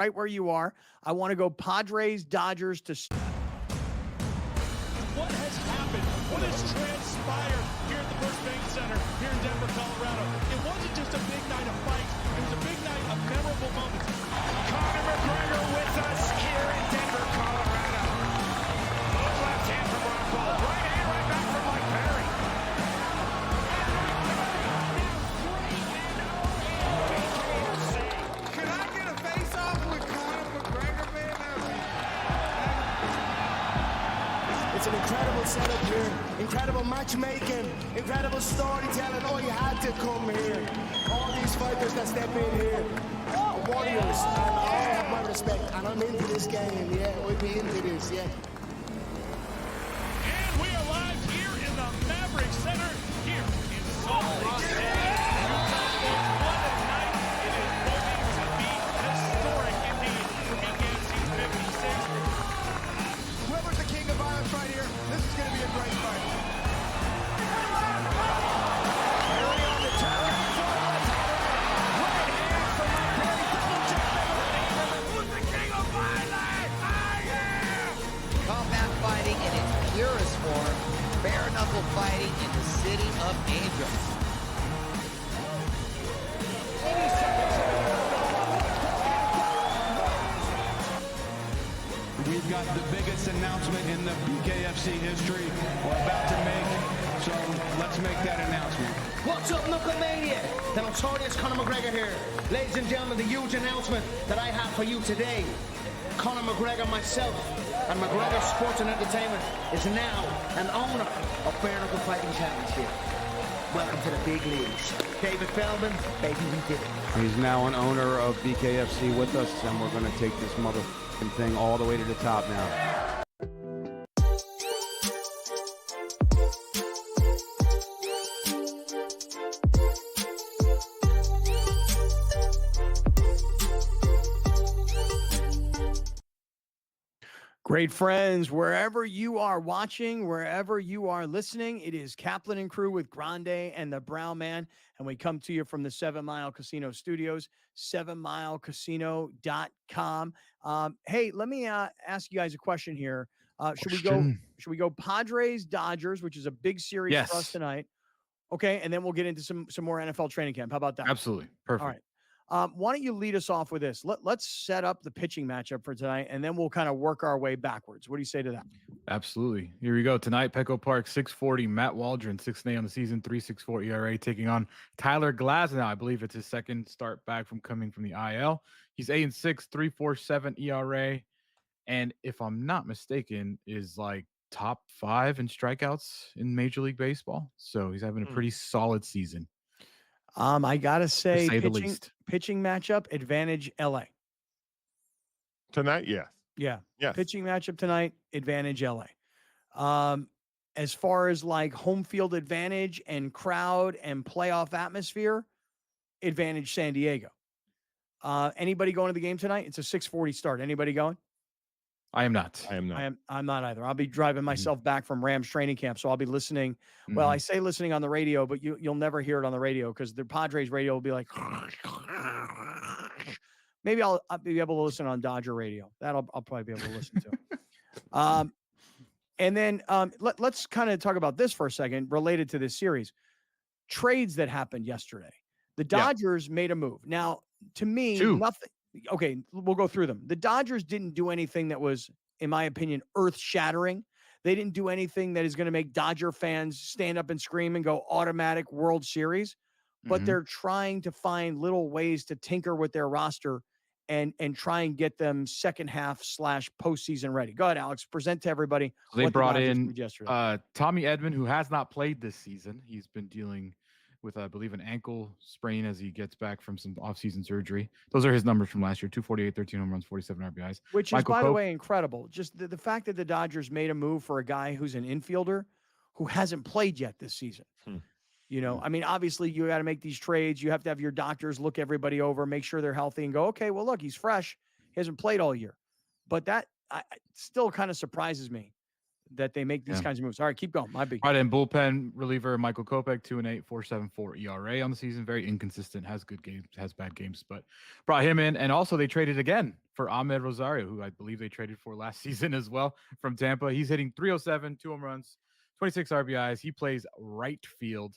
right where you are. I want to go Padres, Dodgers to. What has happened? What has transpired here at the First Bank Center here in Denver, Colorado? It wasn't just a big night of fights. It was a big night of memorable moments. Conor McGregor with us here in Denver, Colorado. Good left hand from Ron Paul. Right hand, right back from Mike Perry. Can I get a face-off with Conor McGregor, man? It's an incredible setup here, incredible matchmaking, incredible storytelling. Oh, you had to come here. All these fighters that step in here, warriors, and all have my respect. And I'm into this game, yeah. We'll be into this, yeah. And we are live here in the Maverick Center here in Salt Lake City. What a night. It is proving to be historic indeed for BKFC's 56. Whoever's the king of violence right here, this is going to be a great fight. Perry on the turn. Right hand from Mike Perry. Double jab. Who's the king of violence? I am! Combat fighting in its purest form, bare knuckle fighting in the city of angels. 80 seconds. We've got the biggest announcement in the BKFC history we're about to make, so let's make that announcement. What's up, Knucklemania? The notorious Conor McGregor here. Ladies and gentlemen, the huge announcement that I have for you today. Conor McGregor, myself, and McGregor Sports and Entertainment is now an owner of Bare Knuckle Fighting Championship. Welcome to the big leagues. David Feldman, baby, we did it. He's now an owner of BKFC with us, and we're going to take this motherfucking thing all the way to the top now. Great friends, wherever you are watching, wherever you are listening, it is Kaplan and Crew with Grande and the Brown Man, and we come to you from the 7 Mile Casino Studios, 7milecasino.com. Hey, let me ask you guys a question here. Should we go Padres, Dodgers, which is a big series for us tonight? Okay, and then we'll get into some more NFL training camp. How about that? Absolutely. Perfect. All right. Why don't you lead us off with this? Let's set up the pitching matchup for tonight, and then we'll kind of work our way backwards. What do you say to that? Absolutely. Here we go. Tonight, Petco Park, 640, Matt Waldron, 6-8 on the season, 3.64 ERA, taking on Tyler Glasnow. I believe it's his second start back from coming from the IL. He's 8-6, 3.47 ERA, and if I'm not mistaken, is like top 5 in strikeouts in Major League Baseball. So he's having a pretty solid season. I gotta say, the least. Pitching matchup advantage LA tonight. Yes. Yeah. Yes. Pitching matchup tonight advantage LA. As far as like home field advantage and crowd and playoff atmosphere, advantage San Diego. Anybody going to the game tonight? It's a 6:40 start. Anybody going? I am not. I'm not either. I'll be driving myself back from Rams training camp, so I'll be listening. Well, I say listening on the radio, but you'll never hear it on the radio because the Padres radio will be like. Maybe I'll be able to listen on Dodger radio. I'll probably be able to listen to. And then let's kind of talk about this for a second, related to this series. Trades that happened yesterday. The Dodgers made a move. Now, to me, nothing. Okay, we'll go through them. The Dodgers didn't do anything that was, in my opinion, earth-shattering. They didn't do anything that is going to make Dodger fans stand up and scream and go automatic World Series. But they're trying to find little ways to tinker with their roster and try and get them second half / postseason ready. Go ahead, Alex. Present to everybody. They brought in Tommy Edman, who has not played this season. He's been dealing with, I believe, an ankle sprain as he gets back from some offseason surgery. Those are his numbers from last year: 248, 13 home runs, 47 RBIs. Which is, by the way, incredible. Just the fact that the Dodgers made a move for a guy who's an infielder who hasn't played yet this season. You know, I mean, obviously you got to make these trades. You have to have your doctors look everybody over, make sure they're healthy, and go, okay, well, look, he's fresh. He hasn't played all year. But that still kind of surprises me that they make these kinds of moves. All right, keep going. My big. Right, and bullpen reliever Michael Kopech, 2-8, 4.74 ERA on the season. Very inconsistent. Has good games, has bad games, but brought him in. And also they traded again for Ahmed Rosario, who I believe they traded for last season as well from Tampa. He's hitting 307, 2 home runs, 26 RBIs. He plays right field.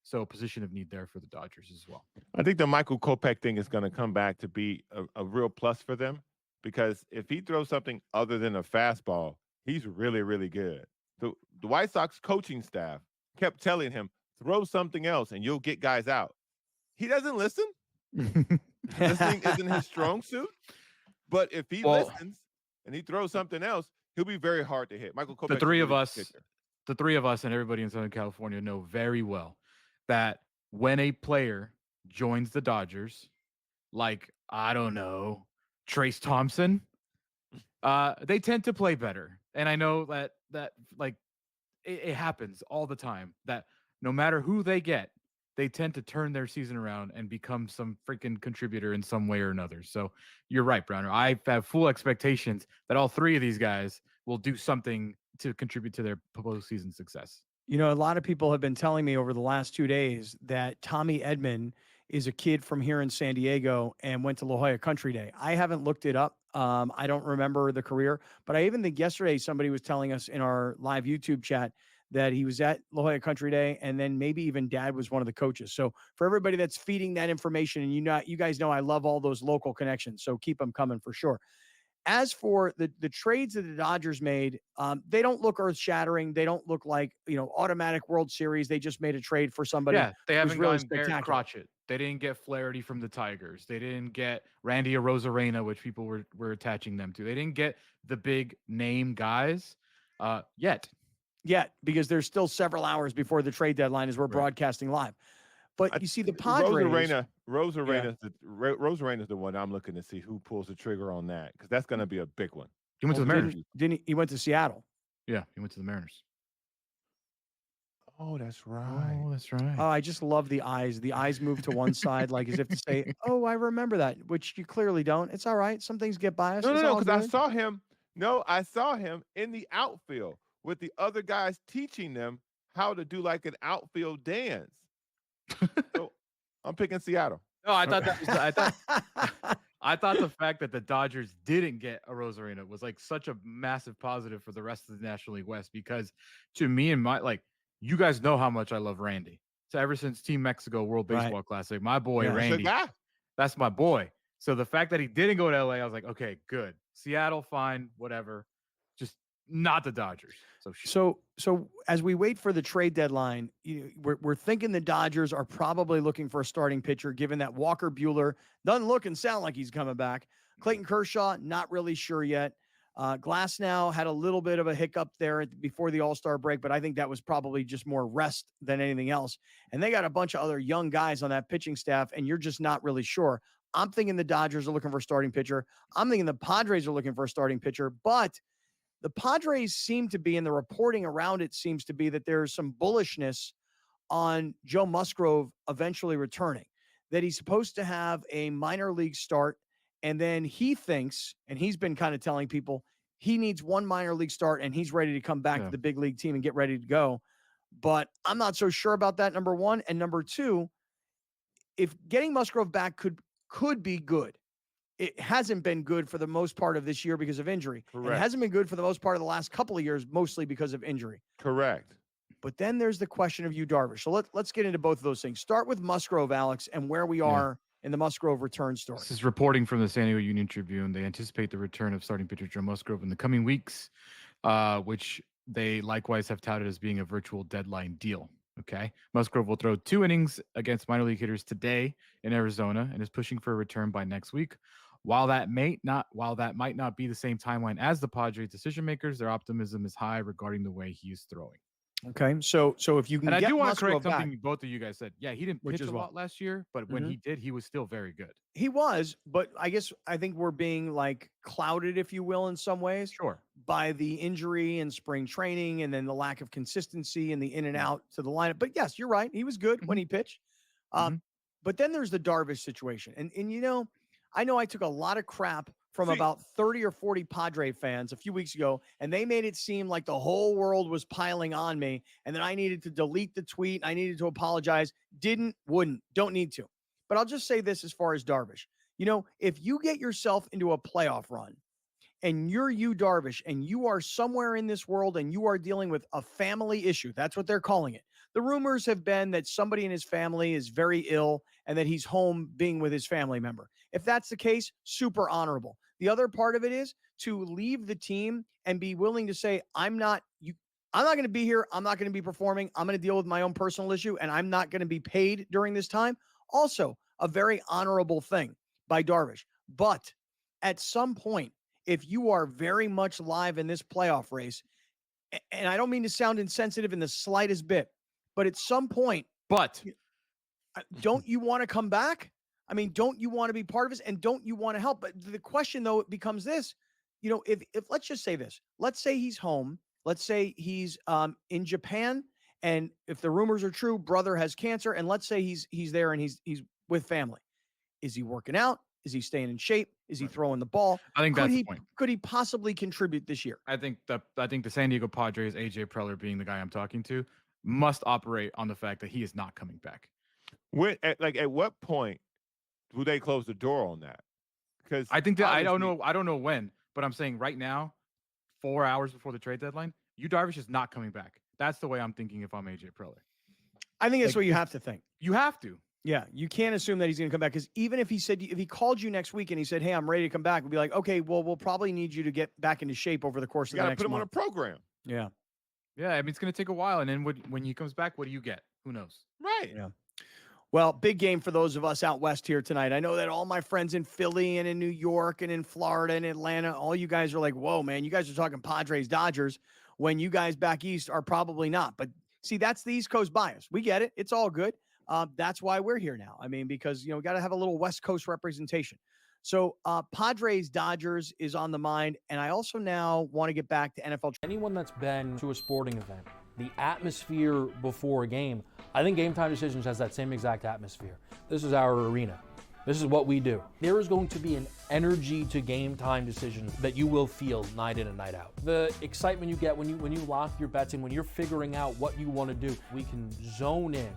So position of need there for the Dodgers as well. I think the Michael Kopech thing is going to come back to be a real plus for them, because if he throws something other than a fastball, he's really, really good. The White Sox coaching staff kept telling him, throw something else and you'll get guys out. He doesn't listen. Listening isn't his strong suit. But if he listens and he throws something else, he'll be very hard to hit. Michael Kopech. The three of us and everybody in Southern California know very well that when a player joins the Dodgers, like, I don't know, Trace Thompson, they tend to play better. And I know that like it happens all the time that no matter who they get, they tend to turn their season around and become some freaking contributor in some way or another. So you're right, Browner. I have full expectations that all three of these guys will do something to contribute to their postseason success. You know, a lot of people have been telling me over the last 2 days that Tommy Edman is a kid from here in San Diego and went to La Jolla Country Day. I haven't looked it up. I don't remember the career, but I even think yesterday somebody was telling us in our live YouTube chat that he was at La Jolla Country Day, and then maybe even dad was one of the coaches. So for everybody that's feeding that information, and you guys know I love all those local connections, so keep them coming for sure. As for the trades that the Dodgers made, they don't look earth-shattering. They don't look like, automatic World Series. They just made a trade for somebody. Yeah, they haven't really gotten Barrett Crotchet. They didn't get Flaherty from the Tigers. They didn't get Randy Arozarena, which people were attaching them to. They didn't get the big name guys yet. Yet, because there's still several hours before the trade deadline as we're broadcasting live. But you see the Padres. Rosarena's the one I'm looking to see who pulls the trigger on that, because that's going to be a big one. He went to the Mariners. Didn't he went to Seattle? Yeah, he went to the Mariners. Oh, that's right. Oh, I just love the eyes. The eyes move to one side, like as if to say, "Oh, I remember that," which you clearly don't. It's all right. Some things get biased. No, because I saw him. No, I saw him in the outfield with the other guys teaching them how to do like an outfield dance. So I'm picking Seattle. No, I thought I thought the fact that the Dodgers didn't get a Arozarena was like such a massive positive for the rest of the National League West, because to me and you guys know how much I love Randy. So ever since Team Mexico World Baseball Classic, my boy Randy, that's my boy. So the fact that he didn't go to LA, I was like, okay, good. Seattle, fine, whatever. Just not the Dodgers. So as we wait for the trade deadline, we're thinking the Dodgers are probably looking for a starting pitcher, given that Walker Buehler doesn't look and sound like he's coming back. Clayton Kershaw, not really sure yet. Glasnow had a little bit of a hiccup there before the All-Star break, but I think that was probably just more rest than anything else. And they got a bunch of other young guys on that pitching staff, and you're just not really sure. I'm thinking the Dodgers are looking for a starting pitcher. I'm thinking the Padres are looking for a starting pitcher, but the Padres seem to be, and the reporting around it seems to be, that there's some bullishness on Joe Musgrove eventually returning, that he's supposed to have a minor league start. And then he thinks, and he's been kind of telling people, he needs one minor league start and he's ready to come back to the big league team and get ready to go. But I'm not so sure about that, number one. And number two, if getting Musgrove back could be good, it hasn't been good for the most part of this year because of injury. Correct. It hasn't been good for the most part of the last couple of years, mostly because of injury. Correct. But then there's the question of Yu Darvish. So let's get into both of those things. Start with Musgrove, Alex, and where we are in the Musgrove return story. This is reporting from the San Diego Union Tribune. They anticipate the return of starting pitcher Joe Musgrove in the coming weeks, which they likewise have touted as being a virtual deadline deal. Okay. Musgrove will throw 2 innings against minor league hitters today in Arizona and is pushing for a return by next week. While that might not be the same timeline as the Padres decision makers, their optimism is high regarding the way he is throwing. Okay, so if you can, and I get do want to Musgrove correct something back, both of you guys said. Yeah, he didn't pitch a lot last year, but when he did, he was still very good. He was, but I think we're being clouded, if you will, in some ways, by the injury and spring training, and then the lack of consistency and the in and out to the lineup. But yes, you're right, he was good when he pitched. But then there's the Darvish situation, and I know I took a lot of crap from about 30 or 40 Padre fans a few weeks ago, and they made it seem like the whole world was piling on me and that I needed to delete the tweet. I needed to apologize. Wouldn't, don't need to. But I'll just say this as far as Darvish. If you get yourself into a playoff run and you're Darvish, and you are somewhere in this world and you are dealing with a family issue, that's what they're calling it. The rumors have been that somebody in his family is very ill and that he's home being with his family member. If that's the case, super honorable. The other part of it is to leave the team and be willing to say, I'm not going to be here. I'm not going to be performing. I'm going to deal with my own personal issue, and I'm not going to be paid during this time. Also, a very honorable thing by Darvish. But at some point, if you are very much live in this playoff race, and I don't mean to sound insensitive in the slightest bit, but at some point, don't you want to come back? I mean, don't you want to be part of this, and don't you want to help? But the question, though, becomes this: if let's just say this, let's say he's home, let's say he's in Japan, and if the rumors are true, brother has cancer, and let's say he's there and he's with family. Is he working out? Is he staying in shape? Is he throwing the ball? I think that's the point. Could he possibly contribute this year? I think the San Diego Padres, AJ Preller being the guy I'm talking to, must operate on the fact that he is not coming back. At what point do they close the door on that? Because I think that I don't know when, but I'm saying right now, 4 hours before the trade deadline, Darvish is not coming back. That's the way I'm thinking if I'm AJ Preller. I think that's what you have to think. You have to. Yeah, you can't assume that he's going to come back, because even if he called you next week and he said, "Hey, I'm ready to come back," we'd be like, "Okay, well, we'll probably need you to get back into shape over the course of the next month." You got to put him on a program. Yeah. Yeah, I mean, it's going to take a while, and then when he comes back, what do you get? Who knows? Right. Yeah. Well, big game for those of us out west here tonight. I know that all my friends in Philly and in New York and in Florida and Atlanta, all you guys are like, "Whoa, man, you guys are talking Padres, Dodgers," when you guys back east are probably not. But see, that's the East Coast bias. We get it. It's all good. That's why we're here now. I mean, because, we got to have a little West Coast representation. So Padres Dodgers is on the mind. And I also now want to get back to NFL. Anyone that's been to a sporting event, the atmosphere before a game, I think Game Time Decisions has that same exact atmosphere. This is our arena. This is what we do. There is going to be an energy to Game Time Decisions that you will feel night in and night out. The excitement you get when you lock your bets in, when you're figuring out what you want to do, we can zone in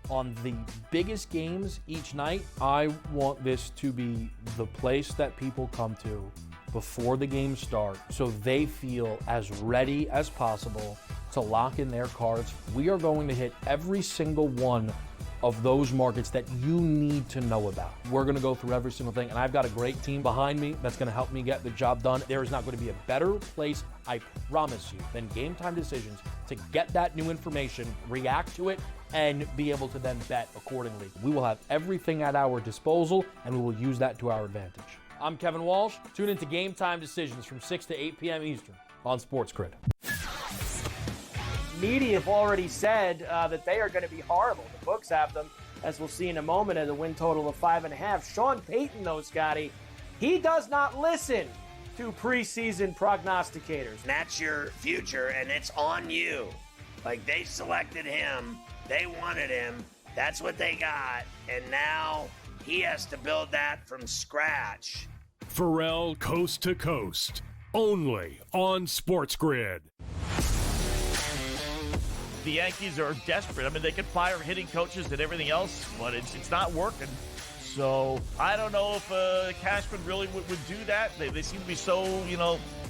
on the biggest games each night. I want this to be the place that people come to before the games start so they feel as ready as possible to lock in their cards. We are going to hit every single one of those markets that you need to know about. We're going to go through every single thing, and I've got a great team behind me that's going to help me get the job done. There is not going to be a better place, I promise you, than Game Time Decisions to get that new information, react to it, and be able to then bet accordingly. We will have everything at our disposal, and we will use that to our advantage. I'm Kevin Walsh. Tune into Game Time Decisions from 6 to 8 p.m. Eastern on SportsGrid. Media have already said that they are going to be horrible. The books have them, as we'll see in a moment, at a win total of 5.5. Sean Payton, though, Scotty, he does not listen to preseason prognosticators. That's your future, and it's on you. Like, they selected him. They wanted him. That's what they got. And now he has to build that from scratch. Pharrell Coast to Coast, only on SportsGrid. The Yankees are desperate. I mean, they could fire hitting coaches and everything else, but it's not working. So I don't know if Cashman really would do that. They seem to be so,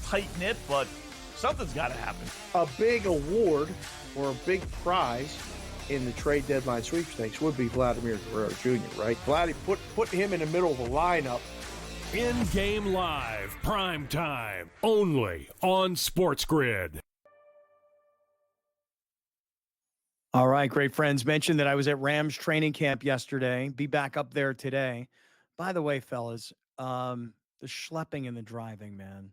tight-knit, but something's got to happen. A big award or a big prize in the trade deadline sweepstakes would be Vladimir Guerrero Jr., right? Vladdy, put him in the middle of the lineup. In-game live, prime time, only on SportsGrid. All right, great friends. Mentioned that I was at Rams training camp yesterday. Be back up there today. By the way, fellas, the schlepping and the driving, man.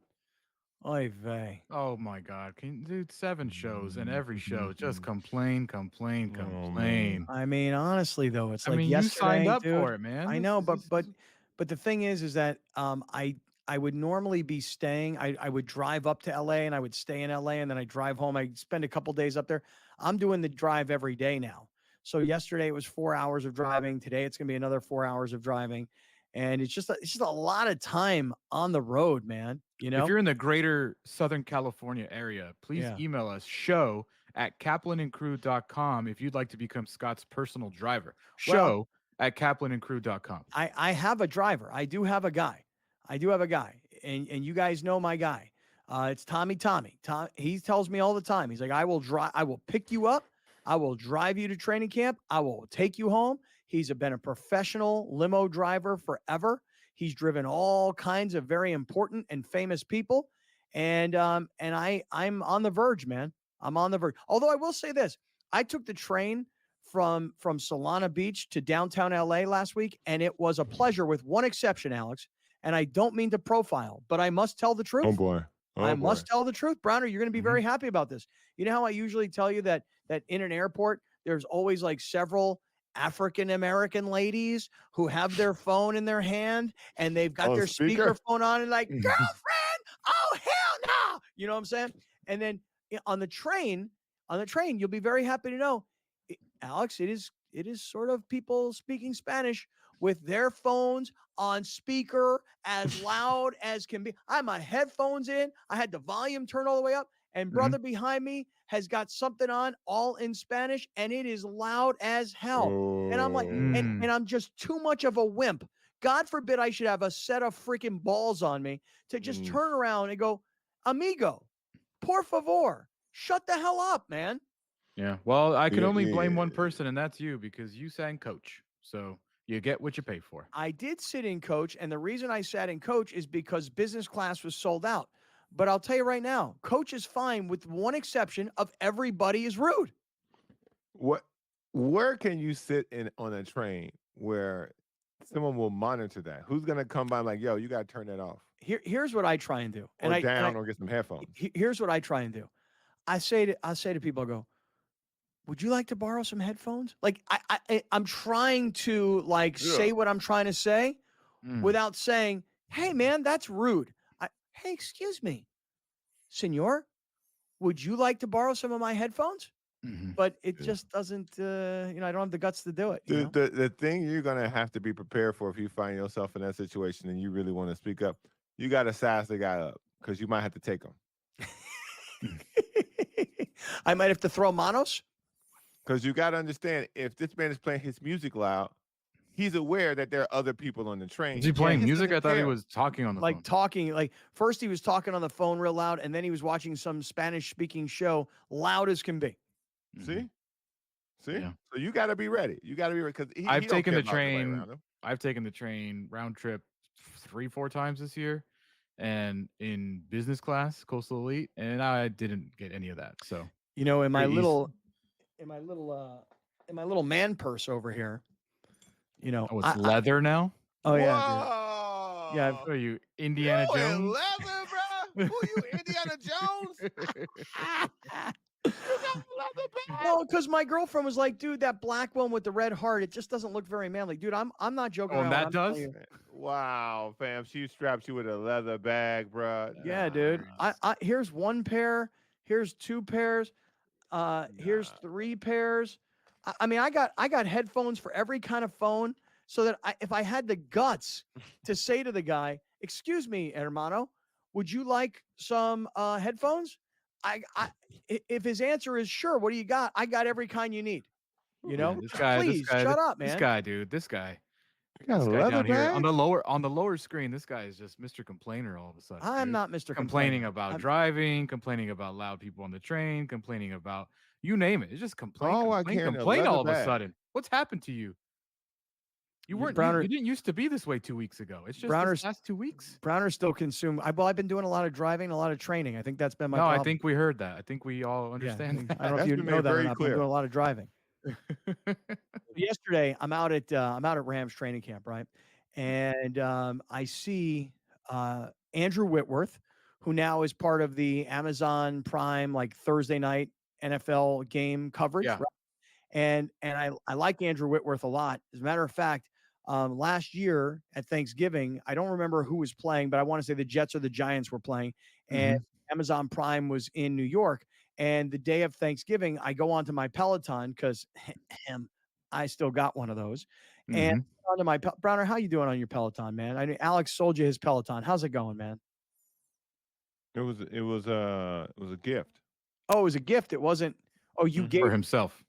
Oy vey. Oh my God! Can do 7 shows, and every show just complain. I mean, honestly, though, it's like you signed up dude, for it, man. I know, but the thing is that I would normally be staying. I would drive up to LA and I would stay in LA, and then I drive home. I spend a couple days up there. I'm doing the drive every day now. So yesterday it was 4 hours of driving. Today it's going to be another 4 hours of driving. And it's just a lot of time on the road, man. You know, if you're in the greater Southern California area, please email us show@kaplanandcrew.com if you'd like to become Scott's personal driver. Show@kaplanandcrew.com. I have a driver. I do have a guy. And you guys know my guy. It's Tommy. Tom, he tells me all the time. He's like, I will pick you up. I will drive you to training camp. I will take you home. He's been a professional limo driver forever. He's driven all kinds of very important and famous people. And I'm on the verge, man. I'm on the verge. Although I will say this, I took the train from Solana Beach to downtown LA last week, and it was a pleasure with one exception, Alex. And I don't mean to profile, but I must tell the truth. Oh boy. I must tell the truth. Browner, you're going to be very happy about this. You know how I usually tell you that in an airport, there's always like several African-American ladies who have their phone in their hand and they've got their speakerphone on and like, girlfriend, oh, hell no. You know what I'm saying? And then on the train, you'll be very happy to know, Alex, it is sort of people speaking Spanish with their phones on speaker as loud as can be. I have my headphones in. I had the volume turned all the way up. And brother behind me has got something on all in Spanish, and it is loud as hell. And I'm like, and I'm just too much of a wimp. God forbid I should have a set of freaking balls on me to just turn around and go, amigo, por favor, shut the hell up, man. Yeah. Well, I can only blame one person, and that's you, because you sang coach. So you get what you pay for. I did sit in coach, and the reason I sat in coach is because business class was sold out. But I'll tell you right now, coach is fine with one exception of everybody is rude. Where can you sit on a train where someone will monitor that? Who's going to come by like, yo, you got to turn that off? Here's what I try and do. Or or get some headphones. Here's what I try and do. I say to people, I go, would you like to borrow some headphones? Like I'm trying to say what I'm trying to say without saying, hey man, that's rude. Hey, excuse me, senor, would you like to borrow some of my headphones? But it just doesn't, I don't have the guts to do it. The thing you're going to have to be prepared for if you find yourself in that situation and you really want to speak up, you got to size the guy up because you might have to take him. I might have to throw manos. Because you got to understand, if this man is playing his music loud, he's aware that there are other people on the train. Is he playing music? I thought he was talking on the phone. First he was talking on the phone real loud, and then he was watching some Spanish-speaking show loud as can be. See? Yeah. So you got to be ready. You got to be ready because I've taken the train round trip 3-4 times this year, and in business class, Coastal Elite, and I didn't get any of that. So in my little man purse over here. It's leather now. Oh yeah, dude. Yeah. What are you, Indiana Jones? Leather, bro. Who you, Indiana Jones? No, because my girlfriend was like, dude, that black one with the red heart, it just doesn't look very manly. Dude, I'm not joking around. That does? Wow, fam. She strapped you with a leather bag, bro. Yeah, dude. I here's one pair. Here's two pairs. Here's 3 pairs. I mean, I got headphones for every kind of phone, so that if I had the guts to say to the guy, excuse me, hermano, would you like some headphones? If his answer is sure, what do you got? I got every kind you need. This guy, please shut up, man. This guy, dude. This guy. Got This a guy leather down here bag? on the lower screen. This guy is just Mr. Complainer all of a sudden. I'm dude. not Mr. Complaining Complainer. about driving, complaining about loud people on the train, complaining about you name it. It's just complain all of a sudden. What's happened to you? You weren't. You didn't used to be this way 2 weeks ago. It's just this last 2 weeks. Browner still consumed. I've been doing a lot of driving, a lot of training. I think that's been my problem. I think we heard that. I think we all understand. I don't know if you know that or not. I'm doing a lot of driving. Yesterday, I'm out at Rams training camp, right? And I see Andrew Whitworth, who now is part of the Amazon Prime Thursday night NFL game coverage. Yeah. Right? And I like Andrew Whitworth a lot. As a matter of fact, last year at Thanksgiving, I don't remember who was playing, but I want to say the Jets or the Giants were playing, and Amazon Prime was in New York. And the day of Thanksgiving, I go onto my Peloton because I still got one of those. And onto my Browner, how you doing on your Peloton, man? I mean, Alex sold you his Peloton. How's it going, man? It was a gift. Oh, it was a gift. It wasn't. Oh, you gave for himself.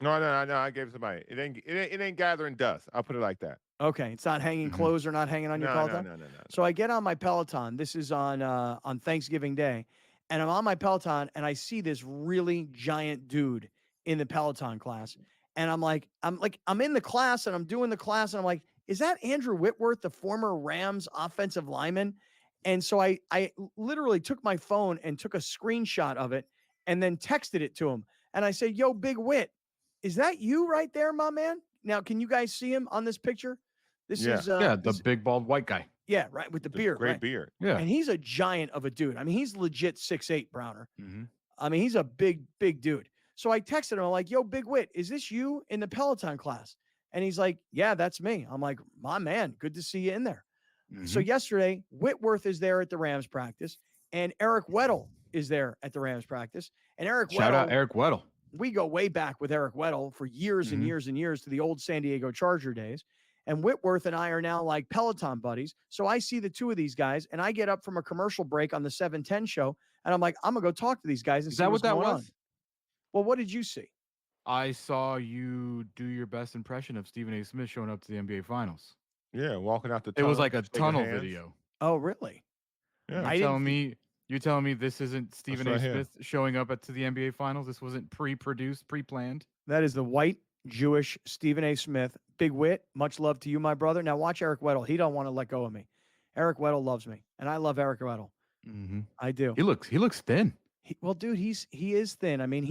No, I gave somebody. It ain't gathering dust. I'll put it like that. Okay, it's not hanging clothes or not hanging on your Peloton. No. So I get on my Peloton. This is on Thanksgiving Day, and I'm on my Peloton, and I see this really giant dude in the Peloton class, and I'm in the class, and I'm doing the class, and I'm like, is that Andrew Whitworth, the former Rams offensive lineman? And so I literally took my phone and took a screenshot of it, and then texted it to him, and I said, "Yo, Big Whit, is that you right there, my man?" Now, can you guys see him on this picture? This is the big bald white guy. Yeah, right, with the beard. Great right? beard. Yeah. And he's a giant of a dude. I mean, he's legit 6'8", Browner. I mean, he's a big dude. So I texted him, I'm like, "Yo, Big Whit, is this you in the Peloton class?" And he's like, "Yeah, that's me." I'm like, "My man, good to see you in there." So yesterday, Whitworth is there at the Rams practice, and Eric Weddle is there at the Rams practice. And Shout out Eric Weddle. We go way back with Eric Weddle for years and years and years to the old San Diego Charger days. And Whitworth and I are now like Peloton buddies. So I see the two of these guys, and I get up from a commercial break on the 710 show, and I'm like, I'm going to go talk to these guys and see what's going on. Well, what did you see? I saw you do your best impression of Stephen A. Smith showing up to the NBA Finals. Yeah, walking out the It tunnel. was like a shaking tunnel hands. video. Oh, really? Yeah. You're telling me this isn't Stephen A. right here. Smith showing up to the NBA Finals? This wasn't pre-produced, pre-planned? That is the white Jewish Stephen A. Smith. Big Whit, much love to you, my brother. Now watch Eric Weddle. He don't want to let go of me. Eric Weddle loves me, and I love Eric Weddle. I do. He looks thin. Well, dude, he is thin. I mean,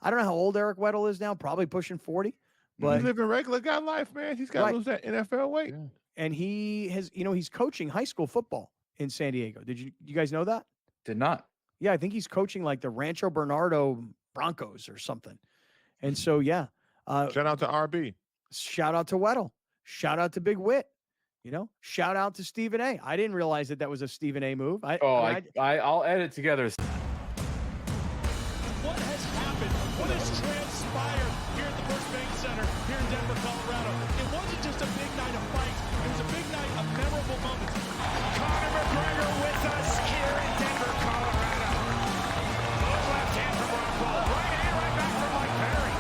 I don't know how old Eric Weddle is now, probably pushing 40. But He's living regular guy life, man. He's got to lose that NFL weight. Yeah. And he has, he's coaching high school football in San Diego. Did you guys know that? Did not. Yeah, I think he's coaching like the Rancho Bernardo Broncos or something. And so, yeah. Shout out to RB. Shout out to Weddle. Shout out to Big Whit. Shout out to Stephen A. I didn't realize that was a Stephen A move. I'll edit together. What has happened? What has transpired here at the First Bank Center here in Denver, Colorado? It wasn't just a big night of fights. It was a big night of memorable moments. Conor McGregor with us here in Denver, Colorado. Left hand from Ron Paul. Right hand, right back from Mike Perry.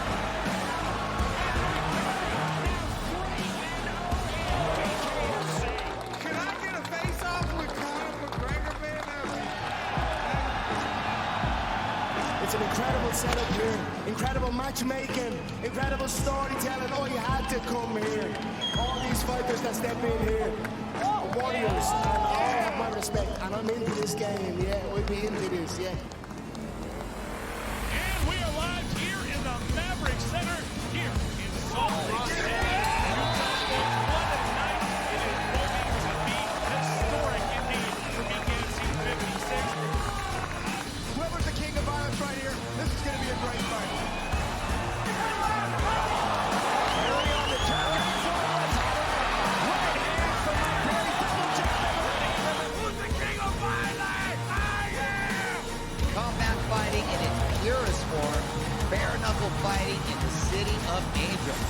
Can I get a face-off with Conor McGregor, man? It's an incredible setup here, incredible matchmaking, incredible storytelling. Oh, you had to come here. All these fighters that step in here, warriors, and all have my respect. And I'm into this game, yeah. We'll be into this, yeah. And we are live here in the Maverick Center here in Salt Lake City. What a night it is proving to be historic indeed for BKFC 56. Whoever's the king of violence right here, this is going to be a great fight. Perry on the target for the right hand from Mike Perry, double jab. Who's the king of violence? I am! Combat fighting in its purest form, bare knuckle fighting in the city of angels.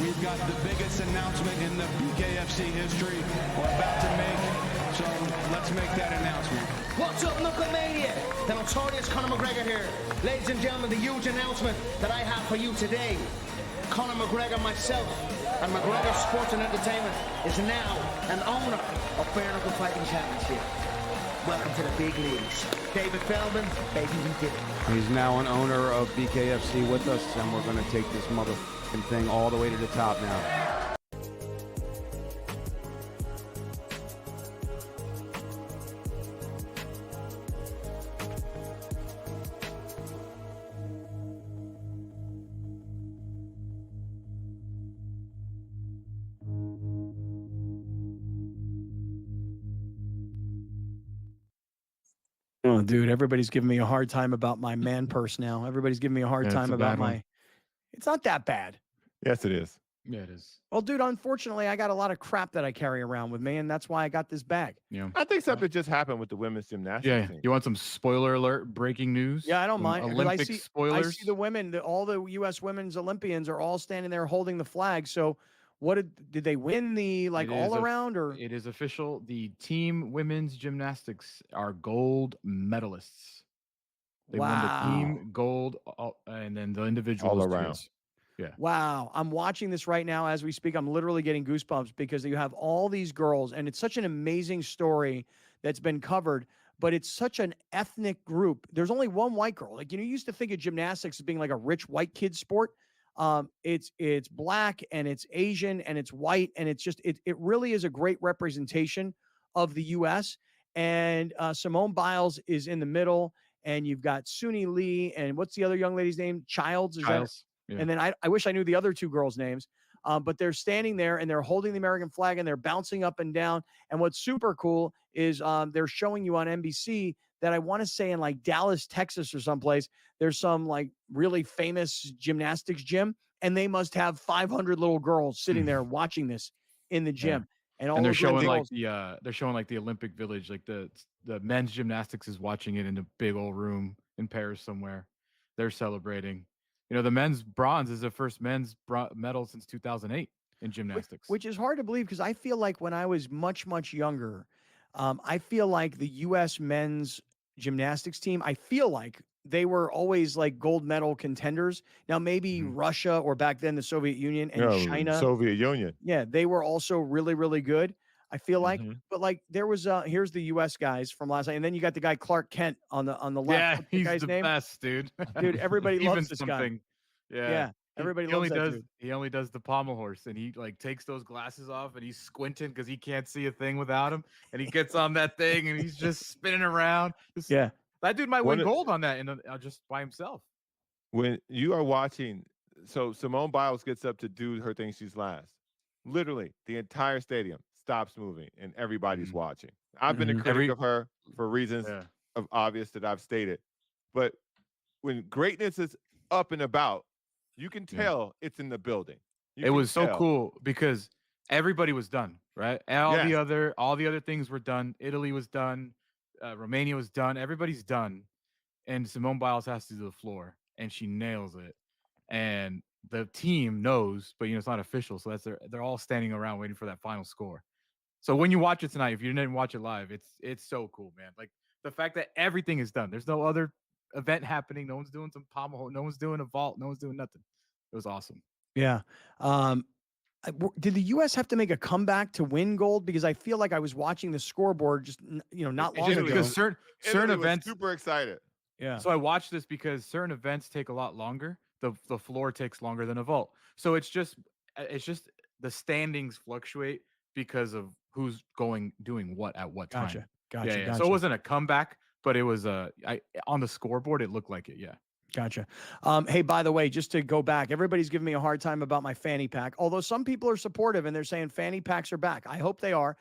We've got the biggest announcement in the BKFC history we're about to make, so let's make that announcement. What's up, Knucklemania? The notorious Conor McGregor here. Ladies and gentlemen, the huge announcement that I have for you today. Conor McGregor, myself, and McGregor Sports and Entertainment is now an owner of Bare Knuckle Fighting Championship. Welcome to the big leagues. David Feldman, baby, we did it. He's now an owner of BKFC with us, and we're going to take this motherfucking thing all the way to the top now. Oh, dude, everybody's giving me a hard time about my man purse now. Everybody's giving me a hard time about my. It's not that bad. Yes, it is. Yeah, it is. Well, dude, unfortunately, I got a lot of crap that I carry around with me, and that's why I got this bag. Yeah. I think something just happened with the women's gymnastics team. You want some spoiler alert breaking news? Yeah, I don't mind. Olympic spoilers. I see the women, all the U.S. women's Olympians are all standing there holding the flag. So, what did they win the all around or? It is official. The team women's gymnastics are gold medalists. They won the team gold, and then the individual all was around. Twos. Yeah. Wow. I'm watching this right now as we speak. I'm literally getting goosebumps because you have all these girls, and it's such an amazing story that's been covered, but it's such an ethnic group. There's only one white girl. Like, you used to think of gymnastics as being like a rich white kid sport. It's black and it's Asian and it's white, and it's just it really is a great representation of the US. And Simone Biles is in the middle, and you've got Suni Lee, and what's the other young lady's name? Childs. Yeah. And then I wish I knew the other two girls' names, but they're standing there and they're holding the American flag and they're bouncing up and down. And what's super cool is they're showing you on NBC that I want to say in like Dallas, Texas or someplace, there's some like really famous gymnastics gym, and they must have 500 little girls sitting there watching this in the gym. Yeah. And they're showing like the Olympic Village, like the men's gymnastics is watching it in a big old room in Paris somewhere. They're celebrating. The men's bronze is the first men's medal since 2008 in gymnastics. Which is hard to believe because I feel like when I was much, much younger, I feel like the U.S. men's gymnastics team, I feel like they were always like gold medal contenders. Now, maybe Russia or back then the Soviet Union and China. Soviet Union. Yeah, they were also really, really good. I feel like, but like there was here's the U.S. guys from last night, and then you got the guy Clark Kent on the left. Yeah, What's the he's guy's the name? best, dude. Dude, everybody loves this guy. Yeah, everybody loves that dude. He only does the pommel horse, and he like takes those glasses off, and he's squinting because he can't see a thing without him, and he gets on that thing, and he's just spinning around. That dude might win gold on that, just by himself. When you are watching, so Simone Biles gets up to do her thing, she's last. Literally, the entire stadium stops moving, and everybody's watching. I've been a critic of her for reasons of obvious that I've stated, but when greatness is up and about, you can tell it's in the building. It was so cool because everybody was done, right? And all the other things were done. Italy was done, Romania was done. Everybody's done, and Simone Biles has to do the floor, and she nails it. And the team knows, but it's not official, so they're all standing around waiting for that final score. So when you watch it tonight, if you didn't watch it live, it's so cool, man. Like the fact that everything is done. There's no other event happening. No one's doing some pommel. No one's doing a vault. No one's doing nothing. It was awesome. Yeah. Did the U.S. have to make a comeback to win gold? Because I feel like I was watching the scoreboard just not long ago. Because certain events, super excited. Yeah. So I watched this because certain events take a lot longer. The floor takes longer than a vault. So it's just the standings fluctuate because of who's doing what at what time. Gotcha. So it wasn't a comeback, but it was on the scoreboard. It looked like it. Yeah. Gotcha. Hey, by the way, just to go back, everybody's giving me a hard time about my fanny pack, although some people are supportive and they're saying fanny packs are back. I hope they are.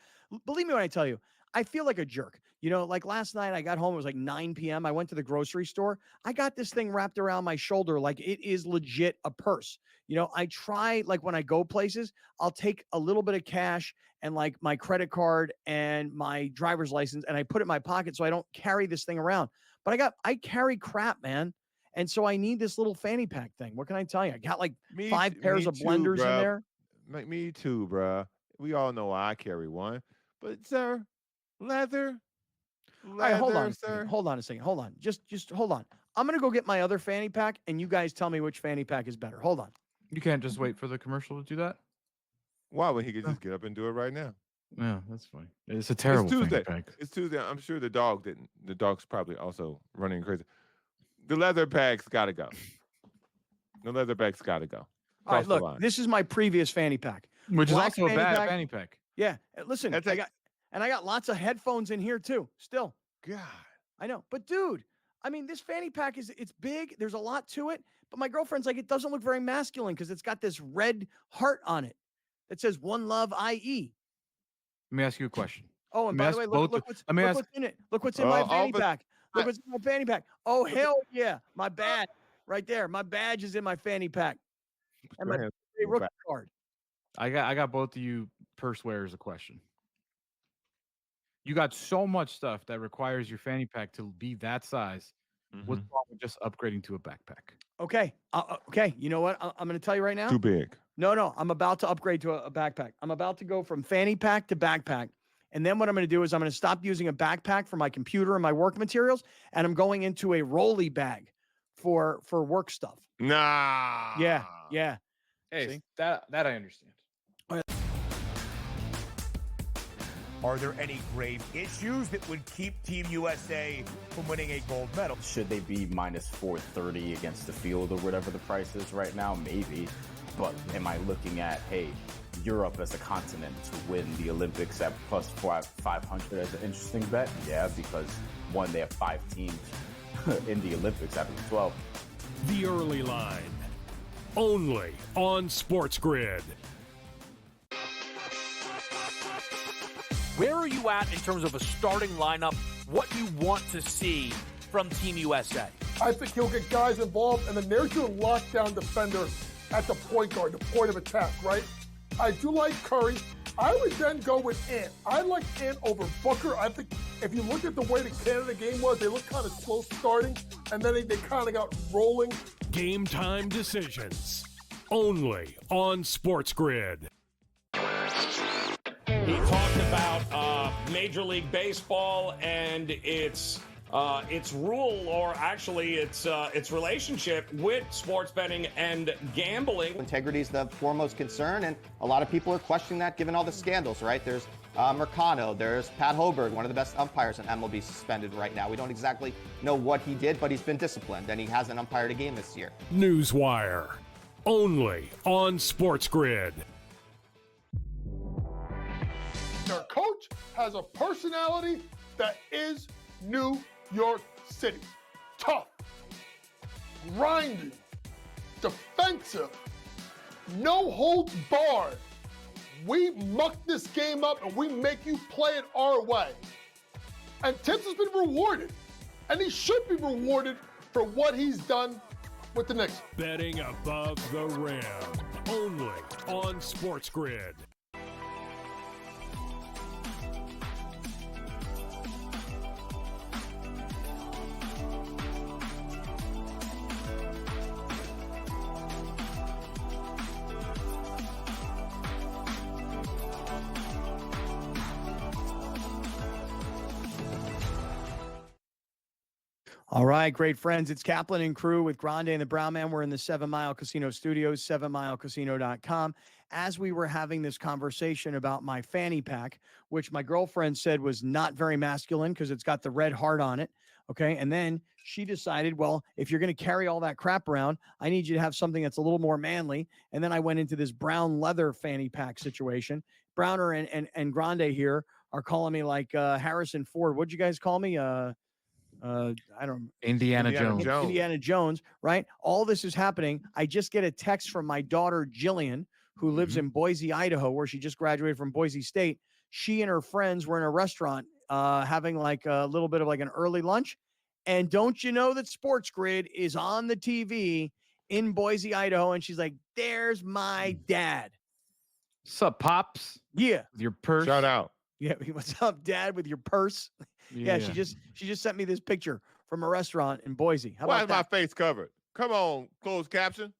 Believe me when I tell you, I feel like a jerk. Like last night I got home, it was like 9 p.m. I went to the grocery store. I got this thing wrapped around my shoulder like it is legit a purse. I try, like when I go places, I'll take a little bit of cash and like my credit card and my driver's license, and I put it in my pocket so I don't carry this thing around. But I carry crap, man. And so I need this little fanny pack thing. What can I tell you? I got like 5 pairs of blenders in there. Me too, bruh. We all know I carry one. But sir, leather. All right, hold on, sir. Hold on a second. Hold on. Just hold on. I'm gonna go get my other fanny pack, and you guys tell me which fanny pack is better. Hold on. You can't just wait for the commercial to do that. Why? When he could just get up and do it right now. Yeah, that's fine. It's a terrible Tuesday. fanny pack. It's Tuesday. I'm sure the dog didn't. The dog's probably also running crazy. The leather bag's got to go. The leather bag's got to go. All right, look, this is my previous fanny pack, which is also a bad fanny pack. Yeah, listen, I got lots of headphones in here too. Still, God, I know, but dude, I mean, this fanny pack it's big. There's a lot to it, but my girlfriend's like, it doesn't look very masculine because it's got this red heart on it that says "One Love IE." Let me ask you a question. Oh, and by the way, look what's in it. Look what's in my fanny pack. Look what's in my fanny pack. Oh, hell yeah. My badge right there. My badge is in my fanny pack. And my rookie card. I got both of you purse wearers a question. You got so much stuff that requires your fanny pack to be that size. What's wrong with just upgrading to a backpack? Okay. Okay. You know what? I'm going to tell you right now. Too big. No. I'm about to upgrade to a backpack. I'm about to go from fanny pack to backpack. And then what I'm going to do is I'm going to stop using a backpack for my computer and my work materials, and I'm going into a rolly bag for work stuff. Nah. Yeah. Hey, See? that I understand. Are there any grave issues that would keep Team USA from winning a gold medal? Should they be minus 430 against the field or whatever the price is right now? Maybe. But am I looking at, hey, Europe as a continent to win the Olympics at plus 500 as an interesting bet? Yeah, because one, they have 5 teams in the Olympics out of the 12. The Early Line. Only on SportsGrid. Where are you at in terms of a starting lineup, what you want to see from Team USA? I think he'll get guys involved, and then there's your lockdown defender at the point guard, the point of attack, right? I do like Curry. I would then go with Ant. I like Ant over Booker. I think if you look at the way the Canada game was, they looked kind of slow starting, and then they kind of got rolling. Game time decisions. Only on SportsGrid. He talked about Major League Baseball and its rule, or actually its relationship with sports betting and gambling. Integrity is the foremost concern, and a lot of people are questioning that given all the scandals, right? There's Mercado, there's Pat Hoberg, one of the best umpires in MLB, suspended right now. We don't exactly know what he did, but he's been disciplined, and he hasn't umpired a game this year. Newswire. Only on SportsGrid. Their coach has a personality that is New York City. Tough, grinding, defensive, no holds barred. We muck this game up and we make you play it our way. And Tibbs has been rewarded, and he should be rewarded for what he's done with the Knicks. Betting above the rim. Only on SportsGrid. All right, great friends. It's Kaplan and Crew with Grande and the Brown Man. We're in the 7 Mile Casino Studios, 7milecasino.com. As we were having this conversation about my fanny pack, which my girlfriend said was not very masculine because it's got the red heart on it. Okay. And then she decided, well, if you're going to carry all that crap around, I need you to have something that's a little more manly. And then I went into this brown leather fanny pack situation. Browner and Grande here are calling me like Harrison Ford. What'd you guys call me? I don't Indiana Jones. Indiana Jones, right? All this is happening. I just get a text from my daughter, Jillian, who lives in Boise, Idaho, where she just graduated from Boise State. She and her friends were in a restaurant having like a little bit of like an early lunch. And don't you know that SportsGrid is on the TV in Boise, Idaho? And she's like, there's my dad. Sup, Pops? Yeah. With your purse? Shout out. Yeah, what's up, Dad, with your purse? Yeah, she just sent me this picture from a restaurant in Boise. How Why about is that? my face covered? Come on, closed caption.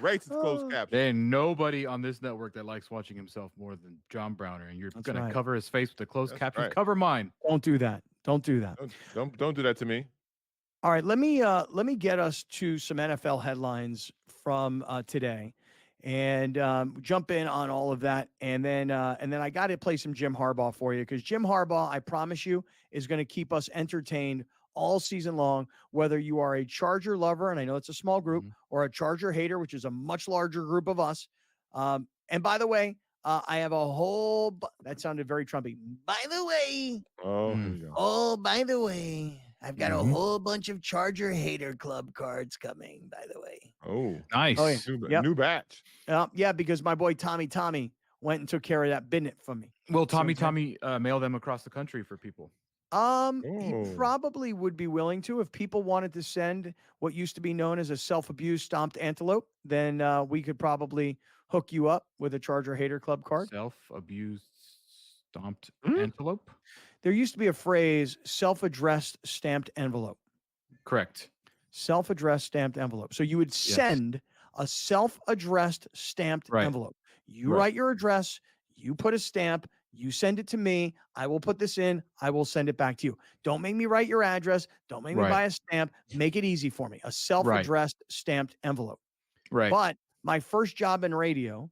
Racist closed caption. There ain't nobody on this network that likes watching himself more than John Browner, and you're going to cover his face with a closed caption. Right. Cover mine. Don't do that. Don't do that. Don't do that to me. All right, let me get us to some NFL headlines from today, and jump in on all of that, and then I got to play some Jim Harbaugh for you, because Jim Harbaugh, I promise you, is going to keep us entertained all season long, whether you are a Charger lover, and I know it's a small group, or a Charger hater, which is a much larger group of us. And by the way, I have a whole that sounded very Trumpy. By the way, by the way, I've got a whole bunch of Charger hater club cards coming, by the way. Oh, nice. Oh, yeah. New batch. Yeah, because my boy Tommy went and took care of that business for me. Will Tommy mail them across the country for people? He probably would be willing to if people wanted to send what used to be known as a self-abused stomped antelope. Then we could probably hook you up with a Charger Hater Club card. Self-abused stomped antelope. There used to be a phrase: self-addressed stamped envelope. Correct. Self-addressed stamped envelope. So you would send a self-addressed stamped envelope. You write your address. You put a stamp. You send it to me. I will put this in. I will send it back to you. Don't make me write your address. Don't make me buy a stamp. Make it easy for me. A self-addressed stamped envelope. Right. But my first job in radio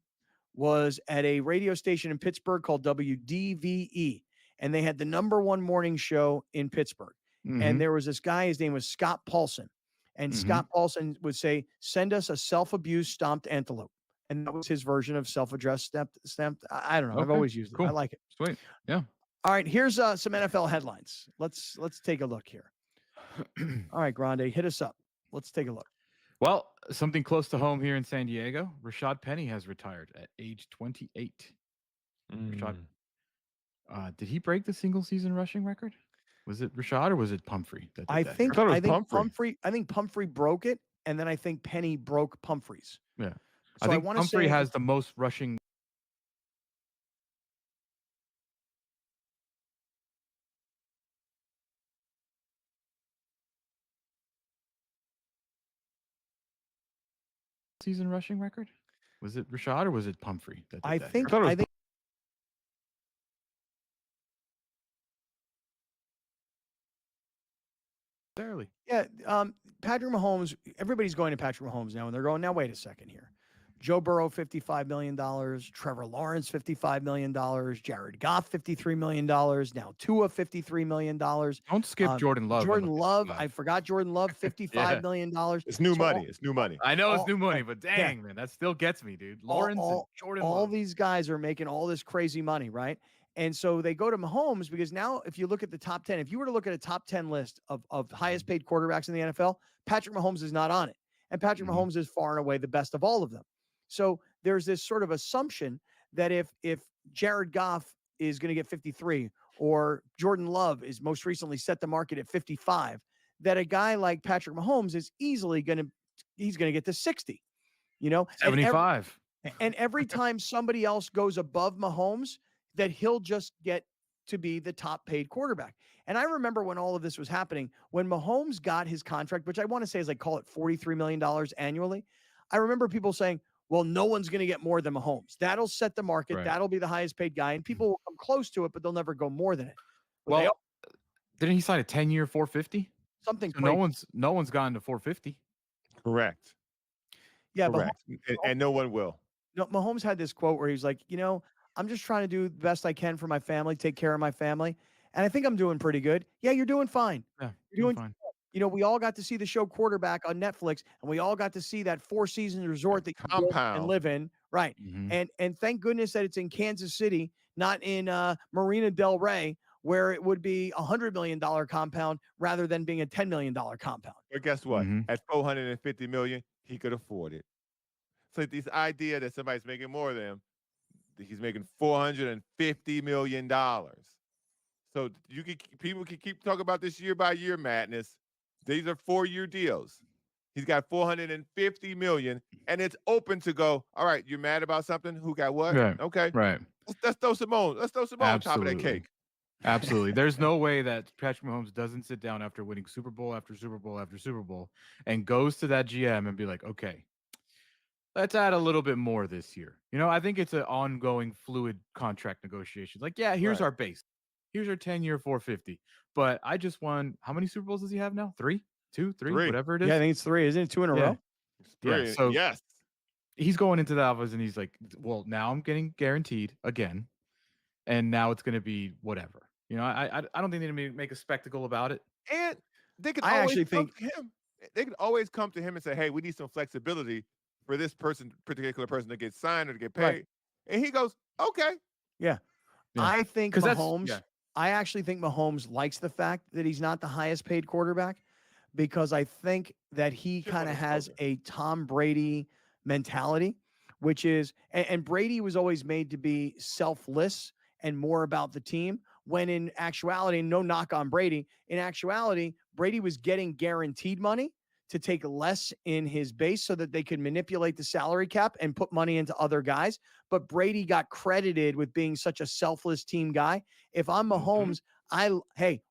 was at a radio station in Pittsburgh called WDVE. And they had the #1 morning show in Pittsburgh. And there was this guy, his name was Scott Paulson. And Scott Paulson would say, send us a self-abused stomped antelope. And that was his version of self-addressed stamped. I don't know. I've always used it. I like it. Sweet. Yeah. All right. Here's some NFL headlines. Let's take a look here. All right, Grande, hit us up. Let's take a look. Well, something close to home here in San Diego. Rashad Penny has retired at age 28. Rashad, did he break the single season rushing record? Was it Rashad or was it Pumphrey? I think Pumphrey broke it, and then I think Penny broke Pumphrey's. Yeah. So I think wanna Pumphrey say- has the most rushing season rushing record. Was it Rashad or was it Pumphrey? I think Barely. Yeah, Patrick Mahomes, everybody's going to Patrick Mahomes now, and they're going, now, wait a second here. Joe Burrow, $55 million. Trevor Lawrence, $55 million. Jared Goff, $53 million. Now Tua, $53 million. Don't skip Jordan Love. Jordan Love, I forgot Jordan Love, $55 million. It's new money. It's new money. I know it's new money, but dang, man, that still gets me, dude. Lawrence and Jordan all Love. these guys are making all this crazy money, right? And so they go to Mahomes because now if you look at the top 10, if you were to look at a top 10 list of highest paid quarterbacks in the NFL, Patrick Mahomes is not on it. And Patrick Mahomes is far and away the best of all of them. So there's this sort of assumption that if Jared Goff is going to get 53 or Jordan Love is most recently set the market at 55, that a guy like Patrick Mahomes is easily going to get to 60, 75. And every time somebody else goes above Mahomes, that he'll just get to be the top paid quarterback. And I remember when all of this was happening, when Mahomes got his contract, which I want to say is call it $43 million annually. I remember people saying, well, no one's going to get more than Mahomes. That'll set the market. Right. That'll be the highest paid guy. And people will come close to it, but they'll never go more than it. But Well, didn't he sign a 10-year 450? Something So no one's gotten to 450. Correct. Yeah, Correct. And no one will. No, Mahomes had this quote where he's like, I'm just trying to do the best I can for my family, take care of my family. And I think I'm doing pretty good. Yeah, you're doing fine. Yeah, you're doing fine. We all got to see the show Quarterback on Netflix, and we all got to see that 4-season resort that you compound and live in. Right. And thank goodness that it's in Kansas City, not in Marina Del Rey, where it would be $100 million compound rather than being a $10 million compound. But guess what? At $450 million, he could afford it. So this idea that somebody's making more than him, he's making $450 million. So people can keep talking about this year by year madness. These are 4-year deals. He's got $450 million, and it's open to go. All right, you're mad about something? Who got what? Right. Okay, right. Let's throw some on. Let's throw some on top of that cake. Absolutely. There's no way that Patrick Mahomes doesn't sit down after winning Super Bowl after Super Bowl after Super Bowl and goes to that GM and be like, okay, let's add a little bit more this year. I think it's an ongoing fluid contract negotiation. Like, yeah, here's our base. Here's our 10-year 450. But I just won. How many Super Bowls does he have now? 3, 2, 3, whatever it is. Yeah, I think it's 3. Isn't it 2 in a row? It's 3. Yeah, so yes. He's going into the office and he's like, well, now I'm getting guaranteed again. And now it's going to be whatever. I don't think they need to make a spectacle about it. And they could I always actually come think- to him. They could always come to him and say, hey, we need some flexibility for this particular person to get signed or to get paid. Right. And he goes, okay. Yeah. Yeah. I think 'Cause Mahomes, I actually think Mahomes likes the fact that he's not the highest paid quarterback because I think that he kind of has a Tom Brady mentality, which is, and Brady was always made to be selfless and more about the team, when in actuality, no knock on Brady, in actuality, Brady was getting guaranteed money to take less in his base so that they could manipulate the salary cap and put money into other guys. But Brady got credited with being such a selfless team guy. If I'm Mahomes,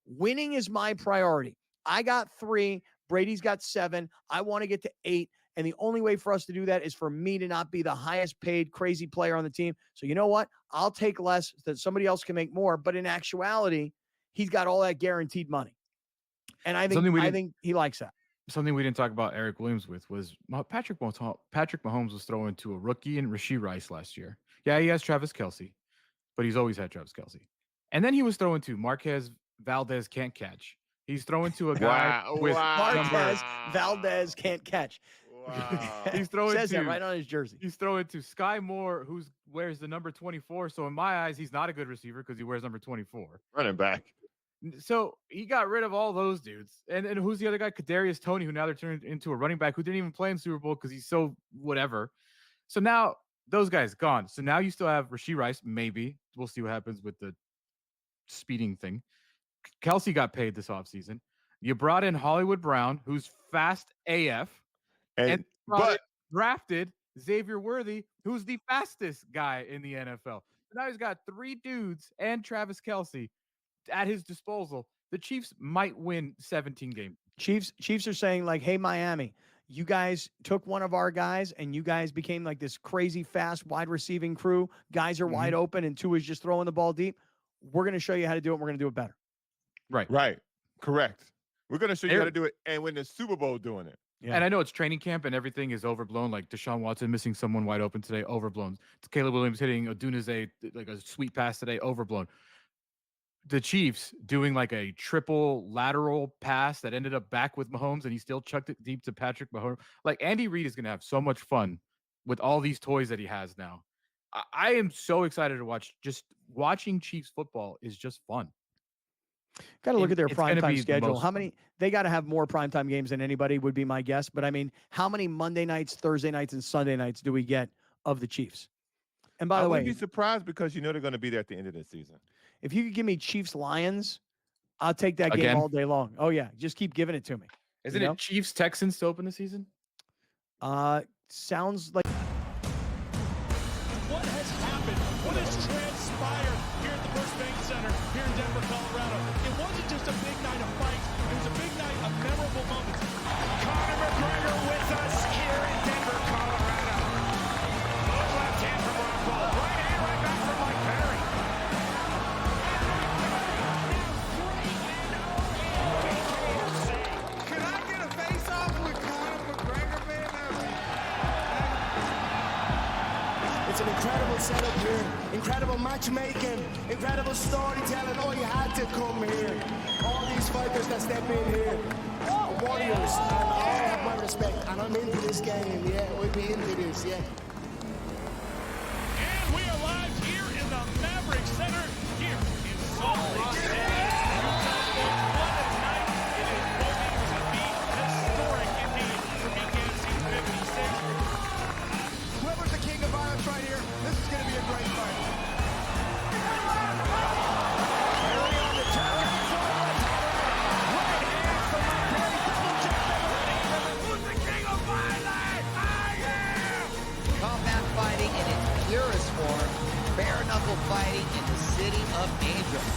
winning is my priority. I got 3. Brady's got 7. I want to get to 8. And the only way for us to do that is for me to not be the highest paid crazy player on the team. So you know what? I'll take less so that somebody else can make more. But in actuality, he's got all that guaranteed money. And I think he likes that. Something we didn't talk about Eric Williams with was Patrick Mahomes was throwing to a rookie and Rashee Rice last year. Yeah, he has Travis Kelce, but he's always had Travis Kelce. And then he was throwing to Marquez Valdez can't catch. He's throwing to a guy with Marquez Valdez can't catch. Wow. He's throwing says that right on his jersey. He's throwing to Sky Moore, who wears the number 24. So in my eyes, he's not a good receiver because he wears number 24. Running back. So he got rid of all those dudes. And who's the other guy? Kadarius Toney, who now they're turned into a running back who didn't even play in Super Bowl because he's so whatever. So now those guys gone. So now you still have Rashee Rice, maybe. We'll see what happens with the speeding thing. Kelce got paid this offseason. You brought in Hollywood Brown, who's fast AF, and drafted Xavier Worthy, who's the fastest guy in the NFL. So now he's got 3 dudes and Travis Kelce at his disposal. The Chiefs might win 17 games. Chiefs are saying like, hey, Miami, you guys took one of our guys and you guys became like this crazy fast wide receiving crew. Guys are wide open and Tua is just throwing the ball deep. We're going to show you how to do it. We're going to do it better. Right. Correct. We're going to show you how to do it and win the Super Bowl doing it. Yeah. And I know it's training camp and everything is overblown. Like Deshaun Watson missing someone wide open today, overblown. Caleb Williams hitting Odunze like a sweet pass today, overblown. The Chiefs doing like a triple lateral pass that ended up back with Mahomes and he still chucked it deep to Patrick Mahomes. Like Andy Reid is going to have so much fun with all these toys that he has now. I am so excited to watch. Just watching Chiefs football is just fun. Got to look at their primetime schedule. How many? They got to have more primetime games than anybody would be my guess. But I mean, how many Monday nights, Thursday nights, and Sunday nights do we get of the Chiefs? And by the way, I wouldn't be surprised because you know they're going to be there at the end of the season. If you could give me Chiefs Lions, I'll take that game all day long. Oh yeah, just keep giving it to me. Isn't it Chiefs Texans to open the season? Sounds like. What has happened? What has transpired here at the First Bank Center here in Denver, Colorado? It wasn't just a big night of fights. It was a big night of memorable moments. Conor McGregor with us here in Denver, Colorado. Good left hand from Rockhold. Right hand, right back from Mike Perry. Can I get a face-off with Conor McGregor, man? It's an incredible setup here, incredible matchmaking, incredible storytelling. Oh, you had to come here. All these fighters that step in here, warriors, and all have my respect. And I'm into this game, yeah. We'll be into this, yeah. And we are live here in the Maverick Center here in Salt Lake City. What a night it is looking to be historic indeed for BKFC 56. Whoever's the king of violence right here, this is going to be a great fight. Combat fighting in its purest form, bare knuckle fighting in the city of angels.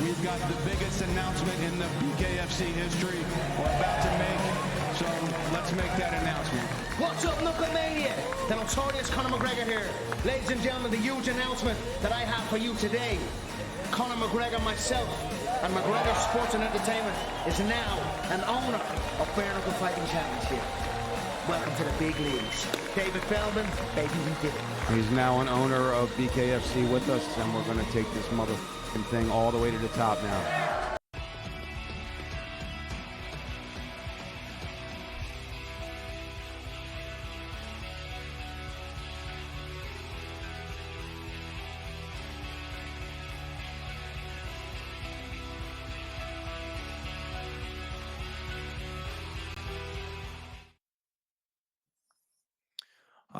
We've got the biggest announcement in the BKFC history we're about to make, so let's make that announcement. What's up, Knucklemania? The notorious Conor McGregor here. Ladies and gentlemen, the huge announcement that I have for you today. Conor McGregor, myself, and McGregor Sports and Entertainment is now an owner of Bare Knuckle Fighting Championship. Welcome to the big leagues. David Feldman, baby, we did it. He's now an owner of BKFC with us, and we're going to take this motherfucking thing all the way to the top now.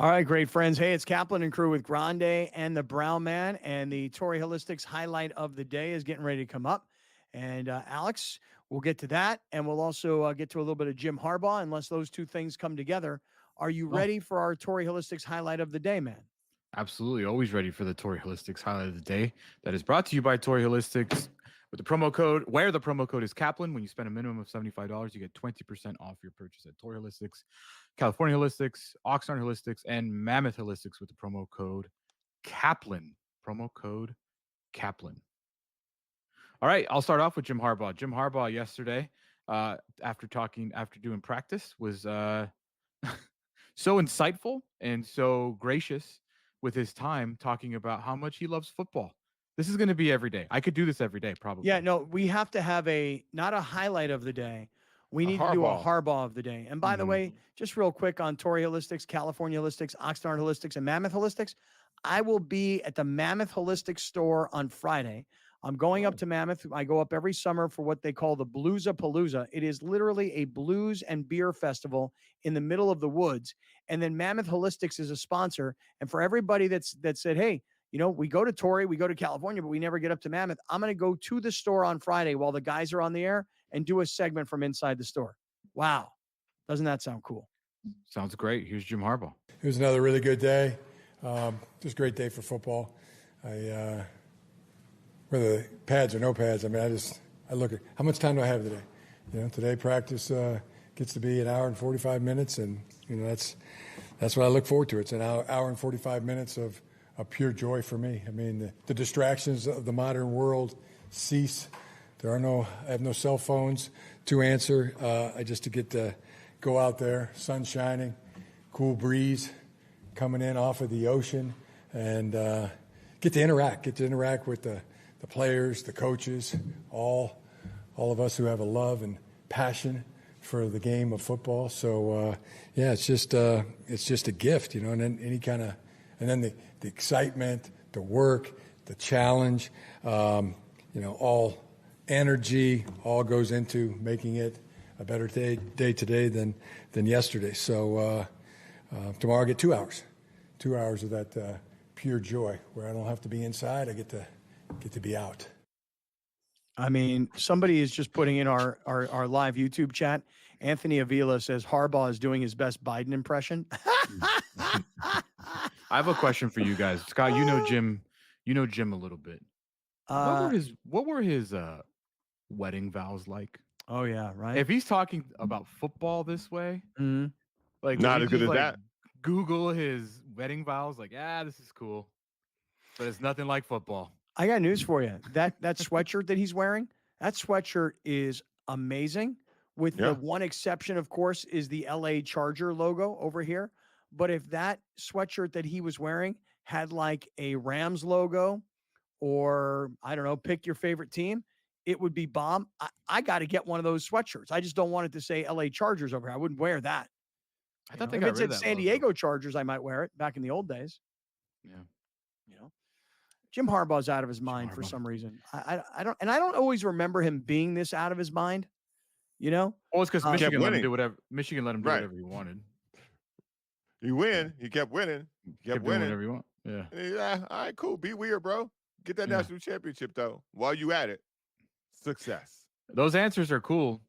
All right, great friends. Hey, it's Kaplan and Crew with Grande and the Brown Man, and the Torrey Holistics highlight of the day is getting ready to come up. And Alex, we'll get to that, and we'll also get to a little bit of Jim Harbaugh, unless those two things come together. Are you ready for our Torrey Holistics highlight of the day, man? Absolutely. Always ready for the Torrey Holistics highlight of the day. That is brought to you by Torrey Holistics with the promo code, where the promo code is Kaplan. When you spend a minimum of $75, you get 20% off your purchase at Torrey Holistics, California Holistics, Oxnard Holistics, and Mammoth Holistics with the promo code Kaplan. Promo code Kaplan. All right, I'll start off with Jim Harbaugh. Jim Harbaugh yesterday, after doing practice, was so insightful and so gracious with his time, talking about how much he loves football. This is going to be every day. I could do this every day, probably. Yeah, no, we have to have not a highlight of the day. We need to do a Harbaugh of the day. And by the way, just real quick on Torrey Holistics, California Holistics, Oxnard Holistics, and Mammoth Holistics, I will be at the Mammoth Holistics store on Friday. I'm going up to Mammoth. I go up every summer for what they call the Blues-a-Palooza. It is literally a blues and beer festival in the middle of the woods. And then Mammoth Holistics is a sponsor. And for everybody that said, hey, we go to Torrey, we go to California, but we never get up to Mammoth, I'm going to go to the store on Friday while the guys are on the air and do a segment from inside the store. Wow. Doesn't that sound cool? Sounds great. Here's Jim Harbaugh. It was another really good day. Just a great day for football. Whether pads or no pads, I look at how much time do I have today. Today practice gets to be an hour and 45 minutes, and that's what I look forward to. It's an hour and 45 minutes of pure joy for me. I mean, the distractions of the modern world cease. I have no cell phones to answer. I just to get to go out there, sun shining, cool breeze coming in off of the ocean, and get to interact with the players, the coaches, all of us who have a love and passion for the game of football. So it's just a gift, and then and then the excitement, the work, the challenge, all energy all goes into making it a better day today than yesterday. So tomorrow I get 2 hours of that pure joy where I don't have to be inside. I get to be out. I mean, somebody is just putting in our live YouTube chat. Anthony Avila says Harbaugh is doing his best Biden impression. I have a question for you guys. Scott, you know Jim a little bit. What were his wedding vows like? Oh yeah, right. If he's talking about football this way, like not as good as that. Google his wedding vows, this is cool, but it's nothing like football. I got news for you. That sweatshirt that he's wearing, that sweatshirt is amazing. With the one exception, of course, is the LA Charger logo over here. But if that sweatshirt that he was wearing had like a Rams logo, or I don't know, pick your favorite team, it would be bomb. I got to get one of those sweatshirts. I just don't want it to say LA Chargers over here. I wouldn't wear that. I thought if it said San Diego Chargers, I might wear it back in the old days. Yeah. Jim Harbaugh's out of his mind for some reason. I don't always remember him being this out of his mind. Well, it's because Michigan let him do whatever. Michigan let him do whatever he wanted. You win. He kept winning. He kept winning. Whatever you want. Yeah. Yeah. All right. Cool. Be weird, bro. Get that national championship though. While you at it, success. Those answers are cool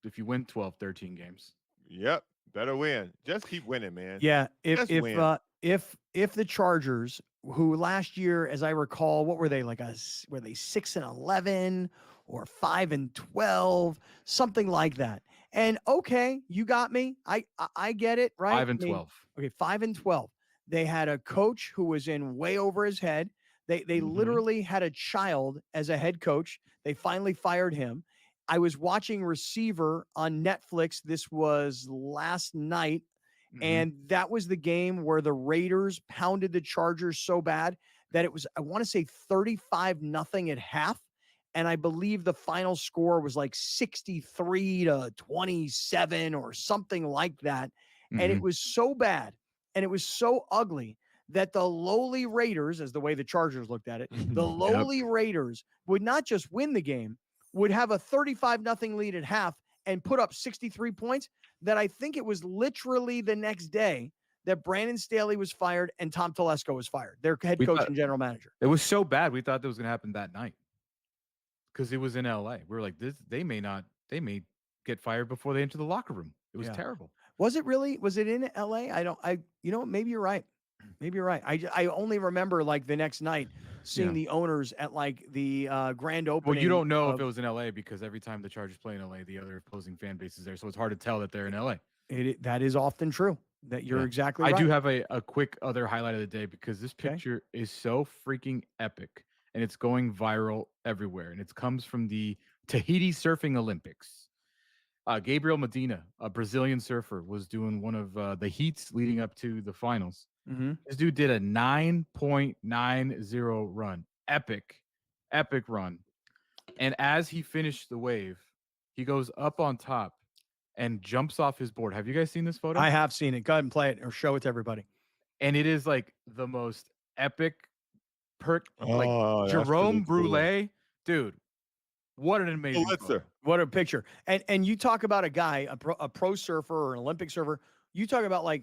if you win 12, 13 games. Yep. Better win. Just keep winning, man. Yeah. If the Chargers, who last year, as I recall, what were they were they 6-11 or 5-12, something like that? And okay, you got me. I get it, right? 5-12. Okay, 5-12. They had a coach who was in way over his head. They literally had a child as a head coach. They finally fired him. I was watching Receiver on Netflix. This was last night. And that was the game where the Raiders pounded the Chargers so bad that it was, I want to say 35-0 at half. And I believe the final score was like 63-27 or something like that. And it was so bad and it was so ugly that the lowly Raiders, as the way the Chargers looked at it, the lowly Raiders would not just win the game, would have a 35-0 lead at half and put up 63 points, that I think it was literally the next day that Brandon Staley was fired and Tom Telesco was fired, their head coach and general manager. It was so bad. We thought that was going to happen that night because it was in LA. We were like, they may get fired before they enter the locker room. It was terrible. Was it really? Was it in LA? Maybe you're right. Maybe you're right. I only remember like the next night seeing the owners at like the grand opening. Well, you don't know if it was in LA because every time the Chargers play in LA, the other opposing fan base is there. So it's hard to tell that they're in LA. That is often true. That you're exactly right. I do have a quick other highlight of the day because this picture is so freaking epic and it's going viral everywhere. And it comes from the Tahiti Surfing Olympics. Gabriel Medina, a Brazilian surfer, was doing one of the heats leading up to the finals. Mm-hmm. This dude did a 9.90 run. Epic run. And as he finished the wave, he goes up on top and jumps off his board. Have you guys seen this photo? I have seen it. Go ahead and play it or show it to everybody. And it is like the most epic Jerome really Brulé. Cool. Dude, what an amazing photo. What a picture. And you talk about a guy, a pro surfer or an Olympic surfer, you talk about like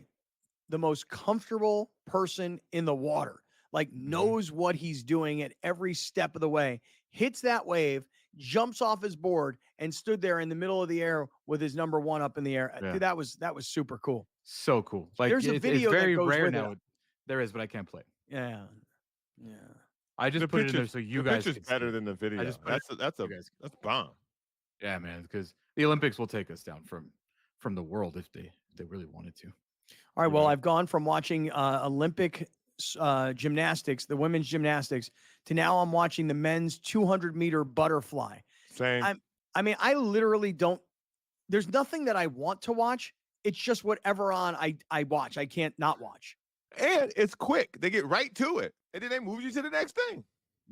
the most comfortable person in the water, like knows what he's doing at every step of the way, hits that wave, jumps off his board and stood there in the middle of the air with his number one up in the air. Yeah. Dude, that was super cool. So cool. Like there's a video it's very that goes rare with now. it. There is, but I can't play. Yeah. I just put it in there so you guys. The picture's better than the video. That's bomb. Yeah, man. Because the Olympics will take us down from the world if they really wanted to. All right. Well, I've gone from watching Olympic gymnastics, the women's gymnastics, to now I'm watching the men's 200-meter butterfly. Same. I literally don't. There's nothing that I want to watch. It's just whatever on I watch. I can't not watch. And it's quick. They get right to it, and then they move you to the next thing.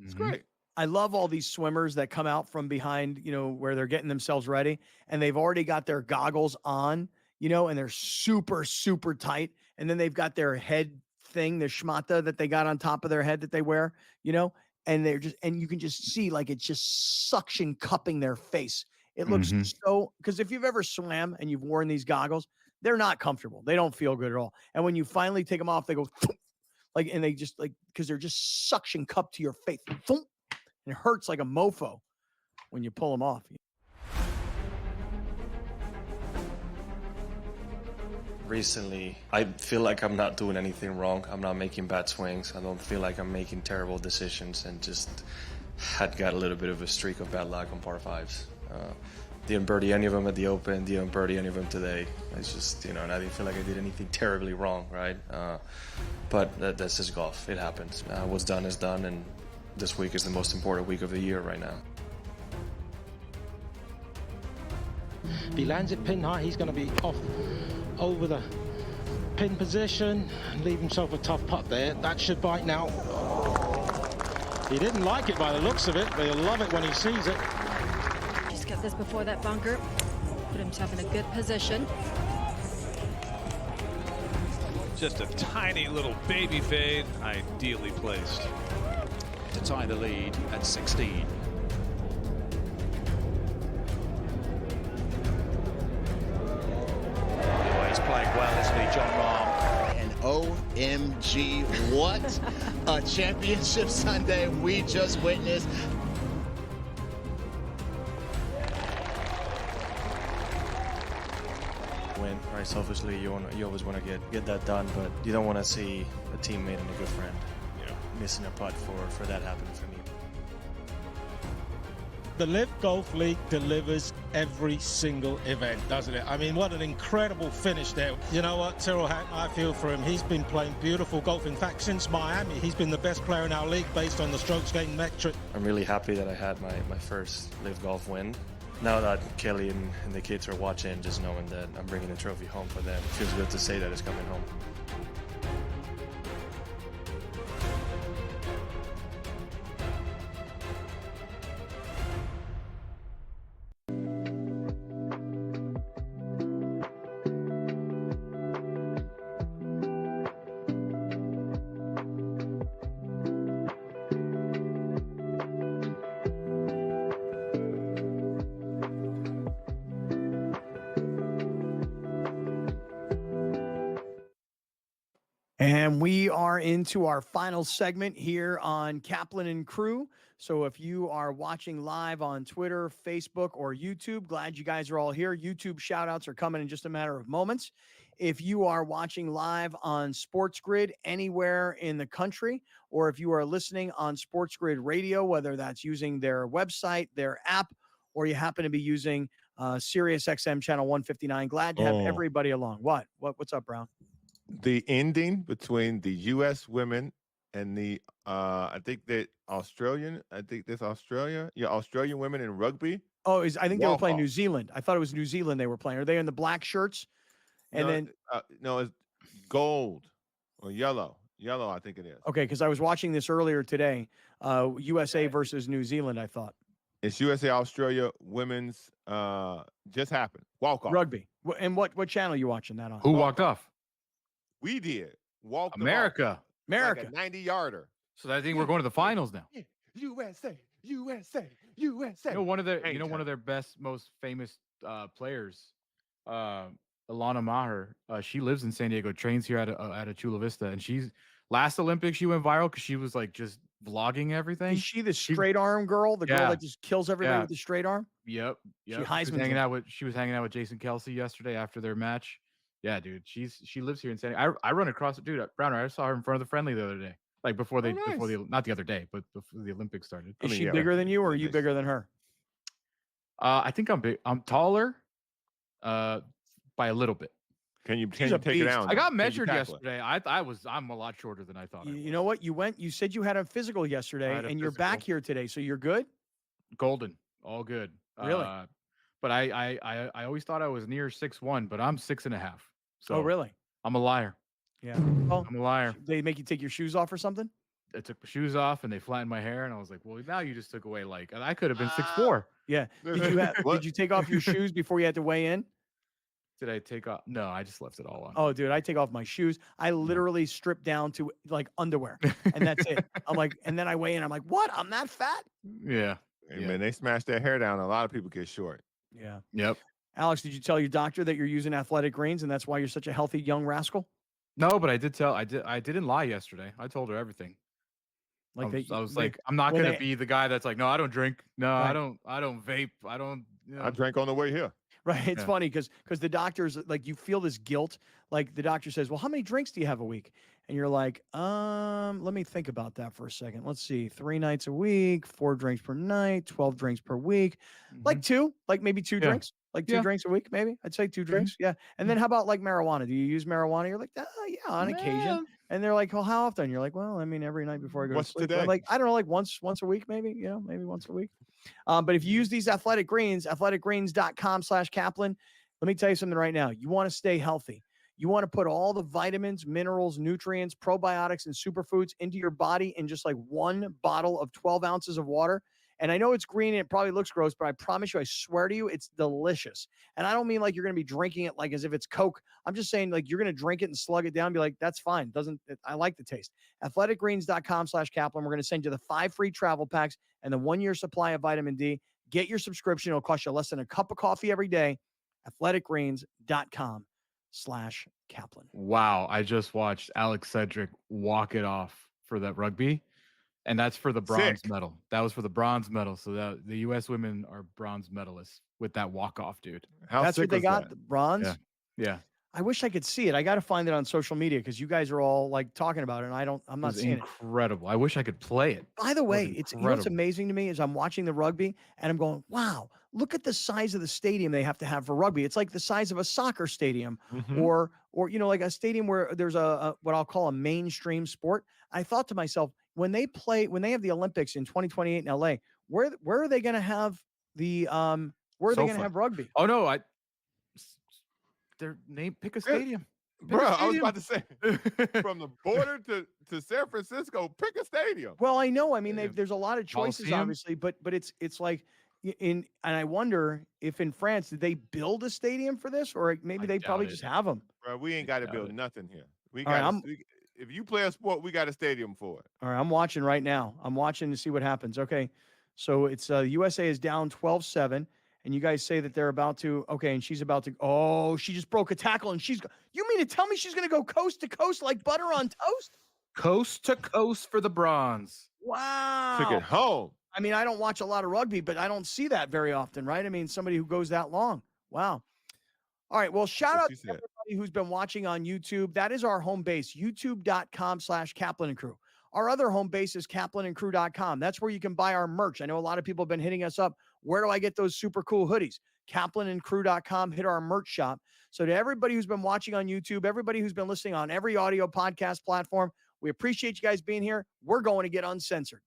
It's great. I love all these swimmers that come out from behind, where they're getting themselves ready, and they've already got their goggles on, and they're super, super tight. And then they've got their head thing, the schmata that they got on top of their head that they wear, and and you can just see like it's just suction cupping their face. It looks because if you've ever swam and you've worn these goggles, they're not comfortable. They don't feel good at all. And when you finally take them off, they go like, and they just like, because they're just suction cupped to your face. And it hurts like a mofo when you pull them off. Recently, I feel like I'm not doing anything wrong. I'm not making bad swings. I don't feel like I'm making terrible decisions, and just had got a little bit of a streak of bad luck on par fives. Didn't birdie any of them at the Open, didn't birdie any of them today. It's just, and I didn't feel like I did anything terribly wrong, right? But that's just golf. It happens. What's done is done, and this week is the most important week of the year right now. If he lands it pin high, he's going to be off over the pin position and leave himself a tough putt there. That should bite now. He didn't like it by the looks of it, but he'll love it when he sees it. Just get this before that bunker. Put himself in a good position. Just a tiny little baby fade, ideally placed. To tie the lead at 16. He's playing well, isn't he, John Rahm? And OMG, what a championship Sunday we just witnessed. Win, right? Selfishly, you always want to get that done, but you don't want to see a teammate and a good friend, missing a putt for that happening for me. The Live Golf League delivers every single event, doesn't it? I mean, what an incredible finish there. You know what, Tyrrell Hatton, I feel for him. He's been playing beautiful golf. In fact, since Miami, he's been the best player in our league based on the strokes gained metric. I'm really happy that I had my first Live Golf win. Now that Kelly and the kids are watching, just knowing that I'm bringing the trophy home for them, it feels good to say that it's coming home. And we are into our final segment here on Kaplan and Crew. So if you are watching live on Twitter, Facebook, or YouTube, glad you guys are all here. YouTube shout outs are coming in just a matter of moments. If you are watching live on SportsGrid anywhere in the country, or if you are listening on SportsGrid Radio, whether that's using their website, their app, or you happen to be using Sirius XM channel 159, glad to have everybody along. What's up, Brown? The ending between the U.S. women and the I think there's Australian women in rugby. I think they were playing New Zealand. I thought it was New Zealand they were playing. Are they in the black shirts? And no, it's gold or yellow. Yellow, I think it is. Okay, because I was watching this earlier today. USA versus New Zealand, I thought. It's USA Australia women's just happened. Walk off. Rugby. And what channel are you watching that on? Who walked off? We did. America. Like a 90-yarder. So I think we're going to the finals now. Yeah. USA. You know, one of their best, most famous players, Alana Maher. She lives in San Diego, trains here at a Chula Vista, and she's last Olympics she went viral because she was like just vlogging everything. Is she the straight arm girl? The girl that just kills everybody with the straight arm? Yep. She was hanging out with Jason Kelsey yesterday after their match. Yeah, dude. She lives here in San Diego. I run across it, dude. Browner, I saw her in front of the friendly the other day. Like before not the other day, but before the Olympics started. Is she bigger than you, or are you bigger than her? I think I'm big. I'm taller, by a little bit. Can you take it down? I got measured yesterday. I'm a lot shorter than I thought. You know what? You said you had a physical yesterday, and you're back here today, so you're good. Golden, all good. Really? But I always thought I was near 6'1", but I'm 6.5. So really? I'm a liar. Yeah. Well, I'm a liar. They make you take your shoes off or something? I took my shoes off and they flattened my hair, and I was like, well, now you just took away and I could have been 6'4". Yeah. Did you take off your shoes before you had to weigh in? Did I take off? No, I just left it all on. Oh, dude, I take off my shoes. I literally strip down to like underwear, and that's it. I'm like, and then I weigh in. I'm like, what? I'm that fat? Yeah. Hey, man, they smash their hair down. A lot of people get short. Yeah. Yep. Alex, did you tell your doctor that you're using Athletic Greens and that's why you're such a healthy young rascal? No, but I didn't lie yesterday. I told her everything. I was like, I'm not going to be the guy that's like, no, I don't drink. No, right. I don't vape. I don't. I drank on the way here. Right. It's funny because the doctors, like, you feel this guilt. Like the doctor says, well, how many drinks do you have a week? And you're like, let me think about that for a second. Let's see. 3 nights a week, 4 drinks per night, 12 drinks per week. Like maybe 2 drinks. Like 2 drinks a week, maybe. I'd say 2 drinks. Yeah. And then how about like marijuana? Do you use marijuana? You're like, yeah, on occasion. And they're like, well, how often? You're like, well, I mean, every night before I go to sleep. Today? Like, I don't know, like once a week, maybe, maybe once a week. But if you use these Athletic Greens, athleticgreens.com/Kaplan, let me tell you something right now. You want to stay healthy. You want to put all the vitamins, minerals, nutrients, probiotics, and superfoods into your body in just like 1 bottle of 12 ounces of water. And I know it's green and it probably looks gross, but I promise you, I swear to you, it's delicious. And I don't mean like you're going to be drinking it like as if it's Coke. I'm just saying like you're going to drink it and slug it down and be like, that's fine. I like the taste. athleticgreens.com/Kaplan. We're going to send you the 5 free travel packs and the 1-year supply of vitamin D. Get your subscription. It'll cost you less than a cup of coffee every day. athleticgreens.com/Kaplan. Wow. I just watched Alex Cedric walk it off for that rugby. And that's for the bronze medal. That was for the bronze medal. So that the U.S. women are bronze medalists with that walk-off, dude. That's what they got, the bronze? Yeah. I wish I could see it. I got to find it on social media because you guys are all like talking about it, and I'm not seeing it. Incredible. I wish I could play it. By the way, it's what's amazing to me is I'm watching the rugby and I'm going, wow, look at the size of the stadium they have to have for rugby. It's like the size of a soccer stadium, or like a stadium where there's a what I'll call a mainstream sport. I thought to myself, when they have the Olympics in 2028 in LA, where are they going to have the where are they going to have rugby? Oh no, their name, pick a stadium. Bro, I was about to say, from the border to San Francisco, pick a stadium. Well, I know. I mean, there's a lot of choices, obviously, but it's like and I wonder if in France, did they build a stadium for this, or maybe they probably just have them. Bro, we ain't got to build nothing here. We got. If you play a sport, we got a stadium for it. All right, I'm watching right now. I'm watching to see what happens. Okay, so it's USA is down 12-7, and and you guys say that they're about to, okay, and she's about to, oh, she just broke a tackle, and you mean to tell me she's going to go coast to coast like butter on toast? Coast to coast for the bronze. Wow. Took it home. I mean, I don't watch a lot of rugby, but I don't see that very often, right? I mean, somebody who goes that long. Wow. All right. Well, shout out to everybody who's been watching on YouTube. That is our home base, youtube.com/Kaplan and Crew. Our other home base is kaplanandcrew.com. That's where you can buy our merch. I know a lot of people have been hitting us up. Where do I get those super cool hoodies? Kaplanandcrew.com. Hit our merch shop. So to everybody who's been watching on YouTube, everybody who's been listening on every audio podcast platform, we appreciate you guys being here. We're going to get uncensored.